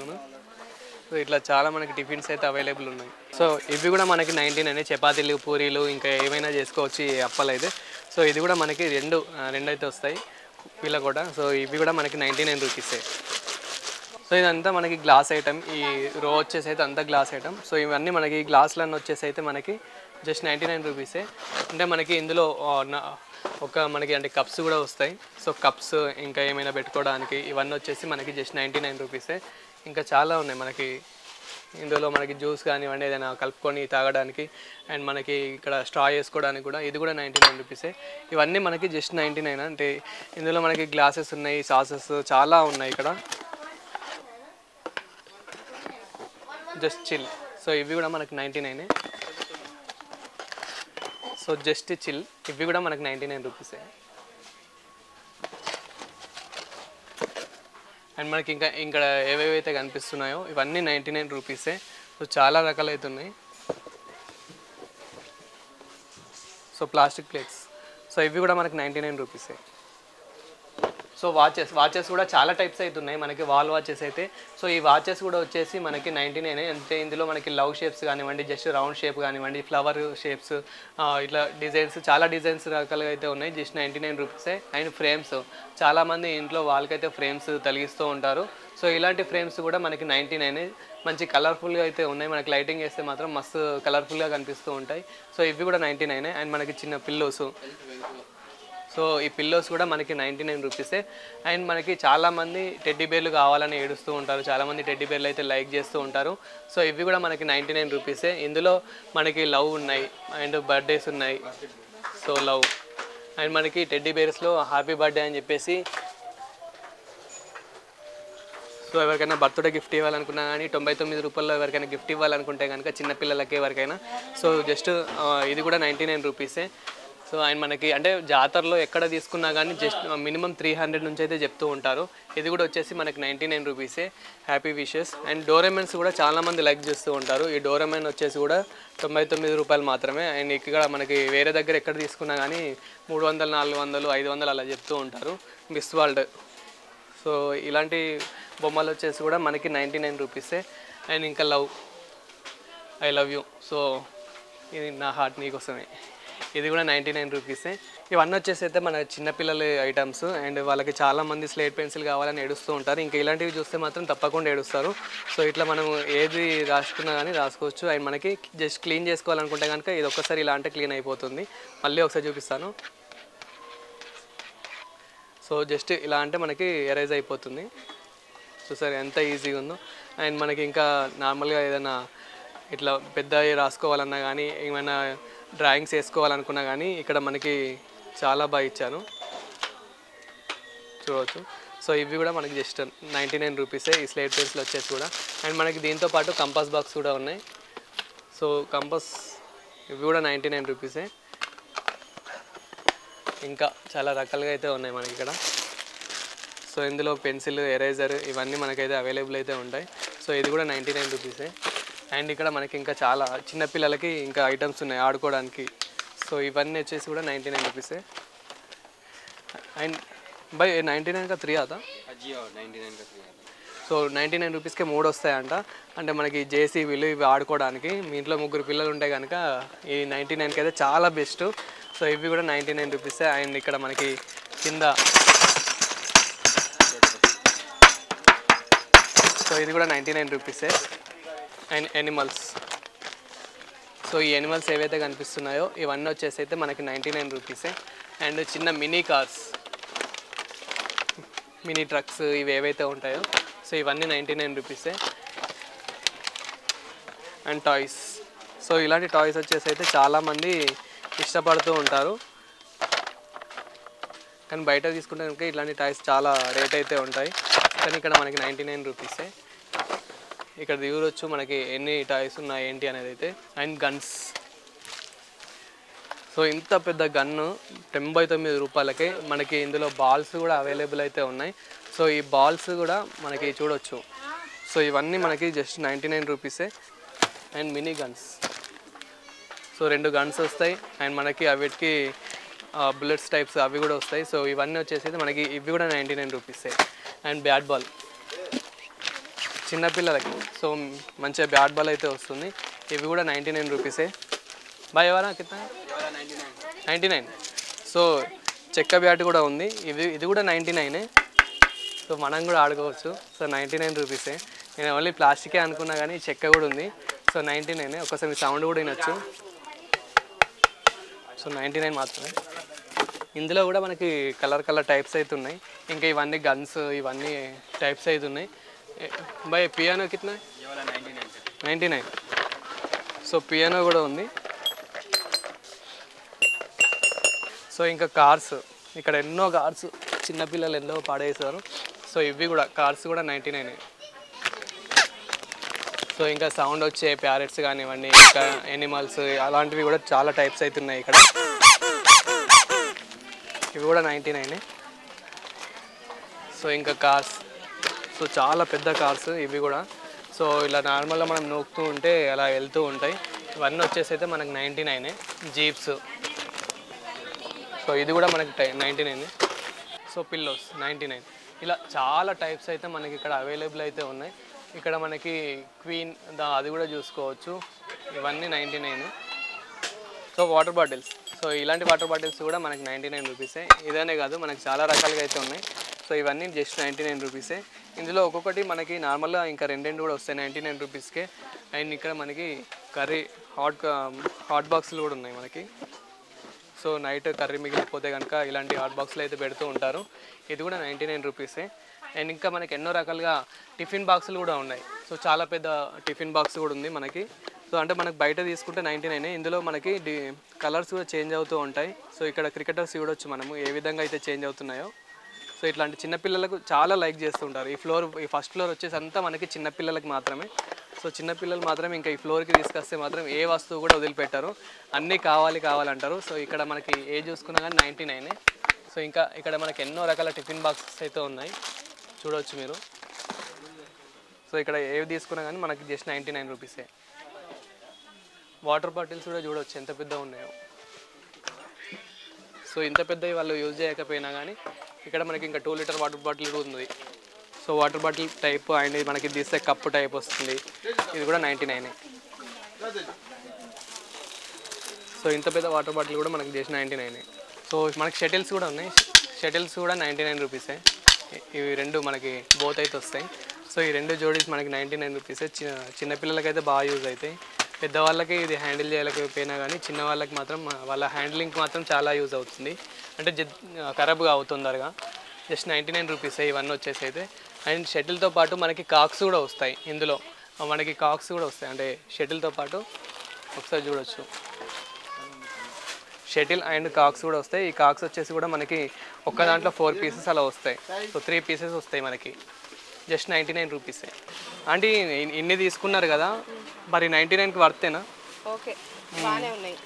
Speaker 1: సో ఇట్లా చాలా మనకి టిఫిన్స్ అయితే అవైలబుల్ ఉన్నాయి. సో ఇవి కూడా మనకి 99. చపాతీలు, పూరీలు ఇంకా ఏమైనా చేసుకోవచ్చు ఈ అప్పాలు అయితే. సో ఇది కూడా మనకి 2 అయితే వస్తాయి వీళ్ళ కూడా. సో ఇవి కూడా మనకి 99 రూపీసే. సో ఇదంతా మనకి గ్లాస్ ఐటమ్. ఈ రో వచ్చేసి అయితే అంతా గ్లాస్ ఐటమ్. సో ఇవన్నీ మనకి గ్లాసులన్నీ వచ్చేసి అయితే మనకి జస్ట్ 99 రూపీసే. అంటే మనకి ఇందులో మనకి అంటే కప్స్ కూడా వస్తాయి. సో కప్స్ ఇంకా ఏమైనా పెట్టుకోవడానికి ఇవన్నీ వచ్చేసి మనకి జస్ట్ 99 రూపీసే. ఇంకా చాలా ఉన్నాయి మనకి. ఇందులో మనకి జ్యూస్ కానివ్వండి ఏదైనా కలుపుకొని తాగడానికి అండ్ మనకి ఇక్కడ స్ట్రా చేసుకోవడానికి కూడా ఇది కూడా 99 రూపీసే. ఇవన్నీ మనకి జస్ట్ 99. అంటే ఇందులో మనకి గ్లాసెస్ ఉన్నాయి, సాసెస్ చాలా ఉన్నాయి ఇక్కడ. Just chill. సో ఇవి కూడా మనకి 99. సో జస్ట్ చిల్ ఇవి కూడా మనకి 99 రూపీసే. అండ్ మనకి ఇంకా ఇక్కడ ఏవేవైతే కనిపిస్తున్నాయో ఇవన్నీ 99 రూపీసే. సో చాలా రకాలు అయితే ఉన్నాయి. సో ప్లాస్టిక్ ప్లేట్స్, సో ఇవి కూడా మనకి 99 రూపీసే. సో వాచెస్ కూడా చాలా టైప్స్ అయితే ఉన్నాయి మనకి, వాల్ వాచెస్ అయితే. సో ఈ వాచెస్ కూడా వచ్చేసి మనకి 99. అంటే ఇందులో మనకి లవ్ షేప్స్ కానివ్వండి, జస్ట్ రౌండ్ షేప్ కానివ్వండి, ఫ్లవర్ షేప్స్, ఇట్లా డిజైన్స్, చాలా డిజైన్స్ రకాలుగా అయితే ఉన్నాయి. జస్ట్ 99 రూపీసే. అండ్ ఫ్రేమ్స్, చాలామంది ఇంట్లో వాళ్ళకైతే ఫ్రేమ్స్ తొలగిస్తూ ఉంటారు. సో ఇలాంటి ఫ్రేమ్స్ కూడా మనకి 99. మంచి కలర్ఫుల్గా అయితే ఉన్నాయి. మనకి లైటింగ్ వేస్తే మాత్రం మస్తు కలర్ఫుల్గా కనిపిస్తూ ఉంటాయి. సో ఇవి కూడా 99. అండ్ మనకి చిన్న పిల్లోస్, సో ఈ పిల్లోస్ కూడా మనకి 99 రూపీసే. అండ్ మనకి చాలామంది టెడ్డీ బేర్లు కావాలని ఏడుస్తూ ఉంటారు, చాలామంది టెడ్డీ బేర్లు అయితే లైక్ చేస్తూ ఉంటారు. సో ఇవి కూడా మనకి 99 రూపీసే. ఇందులో మనకి లవ్ ఉన్నాయి అండ్ బర్త్డేస్ ఉన్నాయి. సో లవ్ అండ్ మనకి టెడ్డీ బేర్స్లో హ్యాపీ బర్త్డే అని చెప్పేసి, సో ఎవరికైనా బర్త్డే గిఫ్ట్ ఇవ్వాలనుకున్నా కానీ 99 రూపాయల్లో ఎవరికైనా గిఫ్ట్ ఇవ్వాలనుకుంటే కనుక చిన్నపిల్లలకి ఎవరికైనా, సో జస్ట్ ఇది కూడా 99 రూపీసే. సో అండ్ మనకి అంటే జాతరలో ఎక్కడ తీసుకున్నా కానీ జస్ట్ మినిమం 300 నుంచి అయితే చెప్తూ ఉంటారు. ఇది కూడా వచ్చేసి మనకి 99 రూపీసే. Happy wishes. అండ్ డోరేమెన్స్ కూడా చాలామంది లైక్ చేస్తూ ఉంటారు. ఈ డోరేమెన్ వచ్చేసి కూడా 99 రూపాయలు మాత్రమే. అండ్ ఇక్కడ మనకి వేరే దగ్గర ఎక్కడ తీసుకున్నా కానీ 300, 400, 500 అలా చెప్తూ ఉంటారు. మిస్ వరల్డ్, సో ఇలాంటి బొమ్మలు వచ్చేసి కూడా మనకి 99 రూపీసే. అండ్ ఇంకా love, I love you, so ఇది నా హార్ట్ నీకోసమే, ఇది కూడా 99 రూపీసే. ఇవన్నీ వచ్చేసి అయితే మన చిన్నపిల్లల ఐటమ్స్. అండ్ వాళ్ళకి చాలామంది స్లేట్ పెన్సిల్ కావాలని ఏడుస్తూ ఉంటారు. ఇంకా ఇలాంటివి చూస్తే మాత్రం తప్పకుండా ఏడుస్తారు. సో ఇట్లా మనం ఏది రాసుకున్నా కానీ రాసుకోవచ్చు. అండ్ మనకి జస్ట్ క్లీన్ చేసుకోవాలనుకుంటే కనుక ఇది ఒక్కసారి ఇలా అంటే క్లీన్ అయిపోతుంది. మళ్ళీ ఒకసారి చూపిస్తాను. సో జస్ట్ ఇలా అంటే మనకి ఎరేజ్ అయిపోతుంది. చూసారు ఎంత ఈజీగా ఉందో. అండ్ మనకి ఇంకా నార్మల్గా ఏదైనా ఇట్లా పెద్దవి రాసుకోవాలన్నా కానీ ఏమైనా డ్రాయింగ్స్ వేసుకోవాలనుకున్నా కానీ ఇక్కడ మనకి చాలా బాగా ఇచ్చారు, చూడవచ్చు. సో ఇవి కూడా మనకి జస్ట్ 99 రూపీసే ఈ స్లేట్ పెన్సిల్ వచ్చేసి కూడా. అండ్ మనకి దీంతో పాటు కంపాస్ బాక్స్ కూడా ఉన్నాయి. సో కంపాస్ ఇవి కూడా 99 రూపీసే. ఇంకా చాలా రకాలుగా అయితే ఉన్నాయి మనకి ఇక్కడ. సో ఇందులో పెన్సిల్, ఎరేజర్ ఇవన్నీ మనకైతే అవైలబుల్ అయితే ఉంటాయి. సో ఇది కూడా 99 రూపీసే. అండ్ ఇక్కడ మనకి ఇంకా చాలా చిన్నపిల్లలకి ఇంకా ఐటమ్స్ ఉన్నాయి ఆడుకోవడానికి. సో ఇవన్నీ వచ్చేసి కూడా 99 రూపీసే. అండ్ బై 99 का 3 आता, సో 99 రూపీస్కే 3 వస్తాయంట. అంటే మనకి జేసీబీలు ఇవి ఆడుకోవడానికి. మీ ఇంట్లో 3 పిల్లలు ఉంటే కనుక ఈ 99కి అయితే చాలా బెస్ట్. సో ఇవి కూడా 99 రూపీసే. అండ్ ఇక్కడ మనకి కింద, సో ఇది కూడా 99 రూపీసే. అండ్ ఎనిమల్స్, సో ఈ ఎనిమల్స్ ఏవైతే కనిపిస్తున్నాయో ఇవన్నీ వచ్చేసి అయితే మనకి 99 రూపీసే. అండ్ చిన్న మినీ కార్స్, మినీ ట్రక్స్ ఇవి ఏవైతే ఉంటాయో సో ఇవన్నీ 99 రూపీసే. అండ్ టాయ్స్, సో ఇలాంటి టాయ్స్ వచ్చేసి అయితే చాలామంది ఇష్టపడుతూ ఉంటారు. కానీ బయట తీసుకుంటే కనుక ఇలాంటి టాయ్స్ చాలా రేట్ అయితే ఉంటాయి. కానీ ఇక్కడ మనకి 99 రూపీసే. ఇక్కడ చూడొచ్చు మనకి ఎన్ని టాయ్స్ ఉన్నాయి ఏంటి అనేది అయితే. అండ్ గన్స్, సో ఇంత పెద్ద గన్ను 99 రూపాయలకే. మనకి ఇందులో బాల్స్ కూడా అవైలబుల్ అయితే ఉన్నాయి. సో ఈ బాల్స్ కూడా మనకి చూడొచ్చు. సో ఇవన్నీ మనకి జస్ట్ 99 రూపీసే. And mini guns, so 2 guns వస్తాయి. అండ్ మనకి అవిటికి బుల్లెట్స్ టైప్స్ అవి కూడా వస్తాయి. సో ఇవన్నీ వచ్చేసి మనకి ఇవి కూడా 99 రూపీసే. అండ్ బ్యాట్ బాల్ చిన్నపిల్లలకి, సో మంచిగా బ్యాట్ బాల్ అయితే వస్తుంది. ఇవి కూడా 99 రూపీసే. బాయ్ ఎవరా కింద 99. సో చెక్క బ్యాట్ కూడా ఉంది. ఇది కూడా 99. సో మనం కూడా ఆడుకోవచ్చు. సో 99 రూపీసే. నేను ఓన్లీ ప్లాస్టికే అనుకున్నా కానీ చెక్క కూడా ఉంది. సో 99. ఒకసారి సౌండ్ కూడా వినొచ్చు. సో 99 మాత్రమే. ఇందులో కూడా మనకి కలర్ టైప్స్ అయితే ఉన్నాయి. ఇంకా ఇవన్నీ గన్స్ ఇవన్నీ టైప్స్ అయితే ఉన్నాయి. भाई पियानो कितना है? 99. సో పియానో కూడా ఉంది. సో ఇంకా కార్స్, ఇక్కడ ఎన్నో కార్స్ చిన్నపిల్లలు ఎన్నో పాడేశారు. సో ఇవి కూడా కార్స్ కూడా 99. సో ఇంకా సౌండ్ వచ్చే ప్యారెట్స్ కానివ్వండి, ఇంకా ఎనిమల్స్ అలాంటివి కూడా చాలా టైప్స్ అయితే ఉన్నాయి ఇక్కడ. ఇవి కూడా 99. సో ఇంకా కార్స్, సో చాలా పెద్ద కార్స్ ఇవి కూడా. సో ఇలా నార్మల్గా మనం నూకుతూ ఉంటే అలా వెళ్తూ ఉంటాయి. ఇవన్నీ వచ్చేసి అయితే మనకు 99. జీప్స్, సో ఇది కూడా మనకి 99. So pillows 99. ఇలా చాలా టైప్స్ అయితే మనకి ఇక్కడ అవైలబుల్ అయితే ఉన్నాయి. ఇక్కడ మనకి క్వీన్ అది కూడా చూసుకోవచ్చు. ఇవన్నీ 99. సో వాటర్ బాటిల్స్, సో ఇలాంటి వాటర్ బాటిల్స్ కూడా మనకి 99 రూపీసే. ఇదనే కాదు మనకి చాలా రకాలుగా అయితే ఉన్నాయి. సో ఇవన్నీ జస్ట్ 99 రూపీసే. ఇందులో ఒక్కొక్కటి మనకి నార్మల్గా ఇంకా రెండు కూడా వస్తాయి 99 రూపీస్కే. అండ్ ఇక్కడ మనకి కర్రీ హాట్ బాక్సులు కూడా ఉన్నాయి మనకి. సో నైట్ కర్రీ మిగిలిపోతే కనుక ఇలాంటి హాట్ బాక్స్లు అయితే పెడుతూ ఉంటారు. ఇది కూడా 99 రూపీసే. అండ్ ఇంకా మనకి ఎన్నో రకాలుగా టిఫిన్ బాక్సులు కూడా ఉన్నాయి. సో చాలా పెద్ద టిఫిన్ బాక్స్ కూడా ఉంది మనకి. సో అంటే మనకు బయట తీసుకుంటే 99. ఇందులో మనకి కలర్స్ కూడా చేంజ్ అవుతూ ఉంటాయి. సో ఇక్కడ క్రికెటర్స్ చూడొచ్చు మనము ఏ విధంగా అయితే చేంజ్ అవుతున్నాయో. సో ఇట్లాంటి చిన్నపిల్లలకు చాలా లైక్ చేస్తుంటారు. ఈ ఫస్ట్ ఫ్లోర్ వచ్చేసి అంతా మనకి చిన్నపిల్లలకి మాత్రమే. సో చిన్నపిల్లలు మాత్రం ఇంకా ఈ ఫ్లోర్కి తీసుకొస్తే మాత్రం ఏ వస్తువు కూడా వదిలిపెట్టారు, అన్నీ కావాలంటారు. సో ఇక్కడ మనకి ఏ చూసుకున్నా కానీ 99. సో ఇంకా ఇక్కడ మనకి ఎన్నో రకాల టిఫిన్ బాక్సెస్ అయితే ఉన్నాయి, చూడవచ్చు మీరు. సో ఇక్కడ ఏవి తీసుకున్నా కానీ మనకి జస్ట్ 99 రూపీసే. వాటర్ బాటిల్స్ కూడా చూడవచ్చు ఎంత పెద్దగా ఉన్నాయో. సో ఇంత పెద్దవి వాళ్ళు యూజ్ చేయకపోయినా కానీ ఇక్కడ మనకి ఇంకా 2 లీటర్ వాటర్ బాటిల్ కూడా ఉంది. So water bottle type and మనకి తీస్తే కప్పు టైప్ వస్తుంది. ఇది కూడా 99. సో ఇంత పెద్ద వాటర్ బాటిల్ కూడా మనకి జస్ట్ 99. సో మనకి షటిల్స్ కూడా ఉన్నాయి. షటిల్స్ కూడా 99 రూపీసే. ఇవి రెండు మనకి బోత్ అయితే వస్తాయి. సో ఈ రెండు జోడీస్ మనకి 99 రూపీసే. చిన్నపిల్లలకైతే బాగా యూజ్ అవుతాయి. పెద్దవాళ్ళకి ఇది హ్యాండిల్ చేయలేకపోయినా కానీ చిన్న వాళ్ళకి మాత్రం వాళ్ళ హ్యాండ్లింగ్కి మాత్రం చాలా యూజ్ అవుతుంది. అంటే ఖరాబ్గా అవుతుందరగా. జస్ట్ 99 రూపీసే ఇవన్నీ వచ్చేసి అయితే. అండ్ షటిల్తో పాటు మనకి కాక్స్ కూడా వస్తాయి. ఇందులో మనకి కాక్స్ కూడా వస్తాయి. అంటే షటిల్తో పాటు ఒకసారి చూడొచ్చు, షటిల్ అండ్ కాక్స్ కూడా వస్తాయి. ఈ కాక్స్ వచ్చేసి కూడా మనకి ఒక్క దాంట్లో 4 పీసెస్ అలా వస్తాయి. సో 3 పీసెస్ వస్తాయి మనకి. జస్ట్ 99 రూపీసే. అంటే ఇన్ని తీసుకున్నారు కదా, మరి 99కి వర్తేనా?
Speaker 3: ఓకే, బాగానే ఉన్నాయి.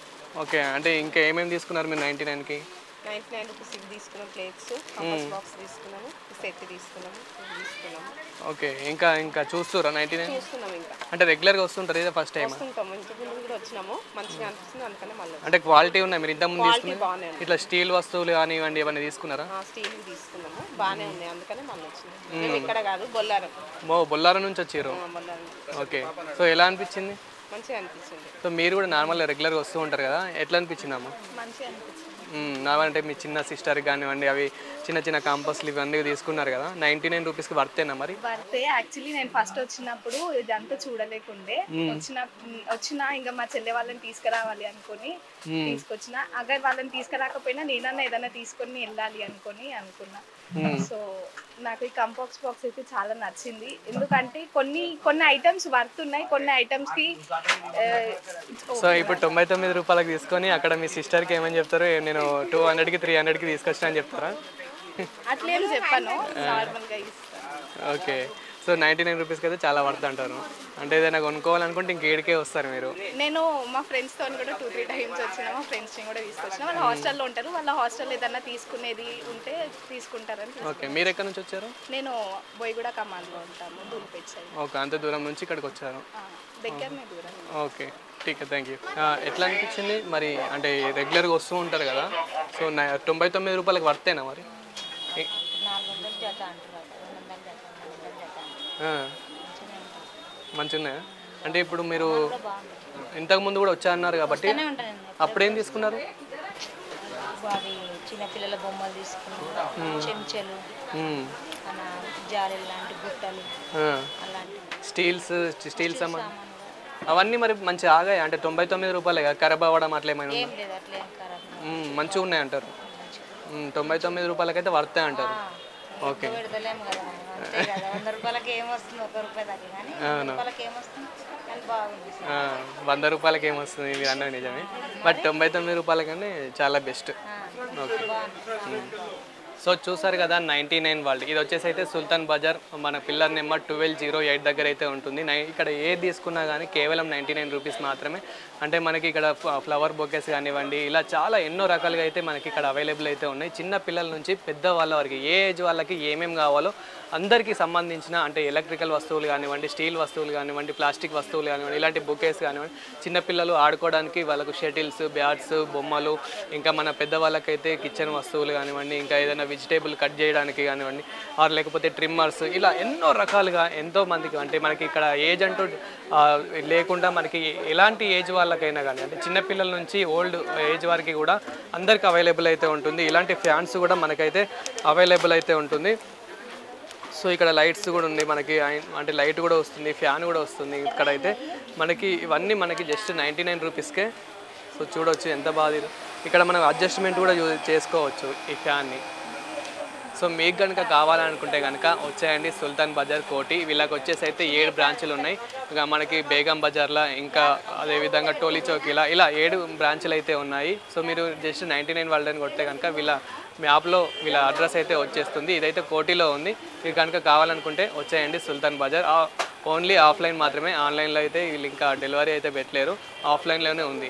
Speaker 1: ఓకే, అంటే ఇంకా ఏమేమి తీసుకున్నారు మీరు 99కి?
Speaker 3: 99 రూపీస్ ఇది తీసుకున్నాం, ప్లేట్స్, కంపాస్ బాక్స్ తీసుకున్నాము, సెట్ తీసుకున్నాము.
Speaker 1: ఓకే, ఇంకా చూస్తురా 99?
Speaker 3: చూస్తున్నాం ఇంకా.
Speaker 1: అంటే రెగ్యులర్గా వస్తుంటారు, ఇదే ఫస్ట్ టైం?
Speaker 3: వస్తుంటాము, ఇంతకుముందు కూడా వచ్చినాము, మంచిగా అనిపిస్తుంది, అందుకనే మళ్ళీ.
Speaker 1: అంటే క్వాలిటీ ఉన్నాయి మీరు ఇంతకుముందు తీసుకుని?
Speaker 3: బాగానే ఉంది.
Speaker 1: ఇట్లా స్టీల్ వస్తువులు కానివ్వండి ఏమైనా తీసుకున్నారా?
Speaker 3: స్టీల్ తీసుకున్నాము, బాగానే ఉన్నాయి, అందుకనే మళ్ళీ వచ్చినాము. మేము ఇక్కడ కాదు, బొల్లారం.
Speaker 1: బొల్లారం నుంచి వచ్చారు.
Speaker 3: బొల్లారం.
Speaker 1: ఓకే, సో ఎలా అనిపించింది?
Speaker 3: మంచిగా అనిపించింది.
Speaker 1: సో మీరు కూడా నార్మల్గా రెగ్యులర్గా వస్తూ ఉంటారు కదా, ఎట్లా అనిపించింది అమ్మ?
Speaker 3: మంచిగా అనిపించింది.
Speaker 1: నావంటే మీ చిన్న సిస్టర్కి కానివ్వండి అవి చిన్న కాంపస్లు ఇవన్నీ తీసుకున్నారు కదా, 99 రూపీస్కి వర్తేనా మరి?
Speaker 4: వర్తే. యాక్చువల్లీ నేను ఫస్ట్ వచ్చినప్పుడు ఇదంతా చూడలేకుండే, వచ్చినా ఇంకా మా చెల్లె వాళ్ళని తీసుకురావాలి అనుకుని తీసుకొచ్చిన. అగర్ వాళ్ళని తీసుకురాకపోయినా నేనన్నా ఏదైనా తీసుకొని వెళ్ళాలి అనుకున్నా. సో నాకు ఈ కంపాక్స్ బాక్స్ అయితే చాలా నచ్చింది. ఎందుకంటే కొన్ని ఐటమ్స్ వర్త్ ఉన్నాయి, కొన్ని ఐటమ్స్ కి.
Speaker 1: సో ఇప్పుడు 99 రూపాయలకి తీసుకొని అక్కడ మీ సిస్టర్కి ఏమని చెప్తారు? నేను 200కి 300కి తీసుకొచ్చిన అని చెప్తారా?
Speaker 4: అట్లేం చెప్పాను, నార్మల్గా ఇస్తాను.
Speaker 1: ఓకే, సో 99 రూపీస్కి అయితే చాలా వర్త్ అంటారు. అంటే ఏదైనా కొనుక్కోవాలనుకుంటే ఇంకేడికే వస్తారు మీరు?
Speaker 4: నేను మా ఫ్రెండ్స్తో కూడా 2-3 టైమ్స్ వచ్చిన, మా ఫ్రెండ్స్ని కూడా తీసుకొచ్చిన. వాళ్ళు హాస్టల్లో ఉంటారు, వాళ్ళ హాస్టల్లో ఏదైనా తీసుకునేది ఉంటే తీసుకుంటారని.
Speaker 1: ఓకే, మీరు ఎక్కడి నుంచి వచ్చారు?
Speaker 4: నేను బోయిగూడ కమాండ్లో ఉంటాను, దూల్పేట్ సైడ్.
Speaker 1: ఓకే, అంత దూరం నుంచి ఇక్కడికి వచ్చారు.
Speaker 4: దగ్గరనే దూరం.
Speaker 1: ఓకే, ఠీక్, థ్యాంక్ యూ. ఎట్లా అనిపించింది మరి? అంటే రెగ్యులర్గా వస్తూ ఉంటారు కదా, సో 99 రూపాయలకి వర్తేనా మరి? మంచిగా ఉన్నాయా? అంటే ఇప్పుడు మీరు ఇంతకుముందు కూడా వచ్చారన్నారు కాబట్టి అప్పుడేం తీసుకున్నారు?
Speaker 5: చిన్నపిల్లల బొమ్మలు తీసుకున్నాం, చెంచాలు, జాలీలు లాంటి బుట్టలు,
Speaker 1: స్టీల్ సామాన్ అవన్నీ మరి మంచిగా ఆగాయి. అంటే 99 రూపాయలే కదా, ఖరాబ్ అవ్వడం అట్లా ఏమైనా? మంచిగా ఉన్నాయి అంటారు. 99 రూపాయలకైతే వర్తే అంటారు. ఓకే,
Speaker 5: అంతే కదా 100 రూపాయలకి ఏమొస్తుంది 1 రూపాయి దాకా కానీ 100 రూపాయలకి ఏమొస్తుంది కానీ బాగుంది సార్.
Speaker 1: 100 రూపాయలకి ఏమొస్తుంది మీరు అన్నది నిజమే, బట్ 99 రూపాయల కన్నా చాలా బెస్ట్. ఓకే, సో చూసారు కదా 99 వరల్డ్. ఇది వచ్చేసి అయితే సుల్తాన్ బజార్, మన పిల్లర్ నెంబర్ 1208 దగ్గర అయితే ఉంటుంది. ఇక్కడ ఏది తీసుకున్నా కానీ కేవలం 99 రూపీస్ మాత్రమే. అంటే మనకి ఇక్కడ ఫ్లవర్ బొకేస్ కానివ్వండి, ఇలా చాలా ఎన్నో రకాలుగా అయితే మనకి ఇక్కడ అవైలబుల్ అయితే ఉన్నాయి. చిన్న పిల్లల నుంచి పెద్ద వాళ్ళ వరకు ఏ ఏజ్ వాళ్ళకి ఏమేమి కావాలో అందరికీ సంబంధించిన, అంటే ఎలక్ట్రికల్ వస్తువులు కానివ్వండి, స్టీల్ వస్తువులు కానివ్వండి, ప్లాస్టిక్ వస్తువులు కానివ్వండి, ఇలాంటి బొకేస్ కానివ్వండి, చిన్నపిల్లలు ఆడుకోవడానికి వాళ్ళకు షటిల్స్, బ్యాట్స్, బొమ్మలు, ఇంకా మన పెద్దవాళ్ళకైతే కిచెన్ వస్తువులు కానివ్వండి, ఇంకా ఏదైనా వెజిటేబుల్ కట్ చేయడానికి కానివ్వండి, ఆర్ లేకపోతే ట్రిమ్మర్స్, ఇలా ఎన్నో రకాలుగా ఎంతో మందికి, అంటే మనకి ఇక్కడ ఏజ్ అంటూ లేకుండా మనకి ఎలాంటి ఏజ్ వాళ్ళకైనా కానీ, అంటే చిన్నపిల్లల నుంచి ఓల్డ్ ఏజ్ వారికి కూడా అందరికి అవైలబుల్ అయితే ఉంటుంది. ఇలాంటి ఫ్యాన్స్ కూడా మనకైతే అవైలబుల్ అయితే ఉంటుంది. సో ఇక్కడ లైట్స్ కూడా ఉంది మనకి, అంటే లైట్ కూడా వస్తుంది, ఫ్యాన్ కూడా వస్తుంది. ఇక్కడైతే మనకి ఇవన్నీ మనకి జస్ట్ 99 రూపీస్కే. సో చూడవచ్చు ఎంత బాగా. ఇక్కడ మనం అడ్జస్ట్మెంట్ కూడా చేసుకోవచ్చు ఈ ఫ్యాన్ని. సో మీకు కనుక కావాలనుకుంటే కనుక వచ్చేయండి సుల్తాన్ బజార్ కోటి. వీళ్ళకి వచ్చేసి అయితే 7 బ్రాంచులు ఉన్నాయి. ఇంకా మనకి బేగం బజార్లో, ఇంకా అదేవిధంగా టోలీ చౌక్, ఇలా 7 బ్రాంచులు అయితే ఉన్నాయి. సో మీరు జస్ట్ 99 వరల్డ్ అని కొడితే కనుక వీళ్ళ మ్యాప్లో వీళ్ళ అడ్రస్ అయితే వచ్చేస్తుంది. ఇదైతే కోటిలో ఉంది. మీరు కనుక కావాలనుకుంటే వచ్చేయండి సుల్తాన్ బజార్. ఓన్లీ ఆఫ్లైన్ మాత్రమే, ఆన్లైన్లో అయితే వీళ్ళు ఇంకా డెలివరీ అయితే పెట్టలేరు, ఆఫ్లైన్లోనే ఉంది.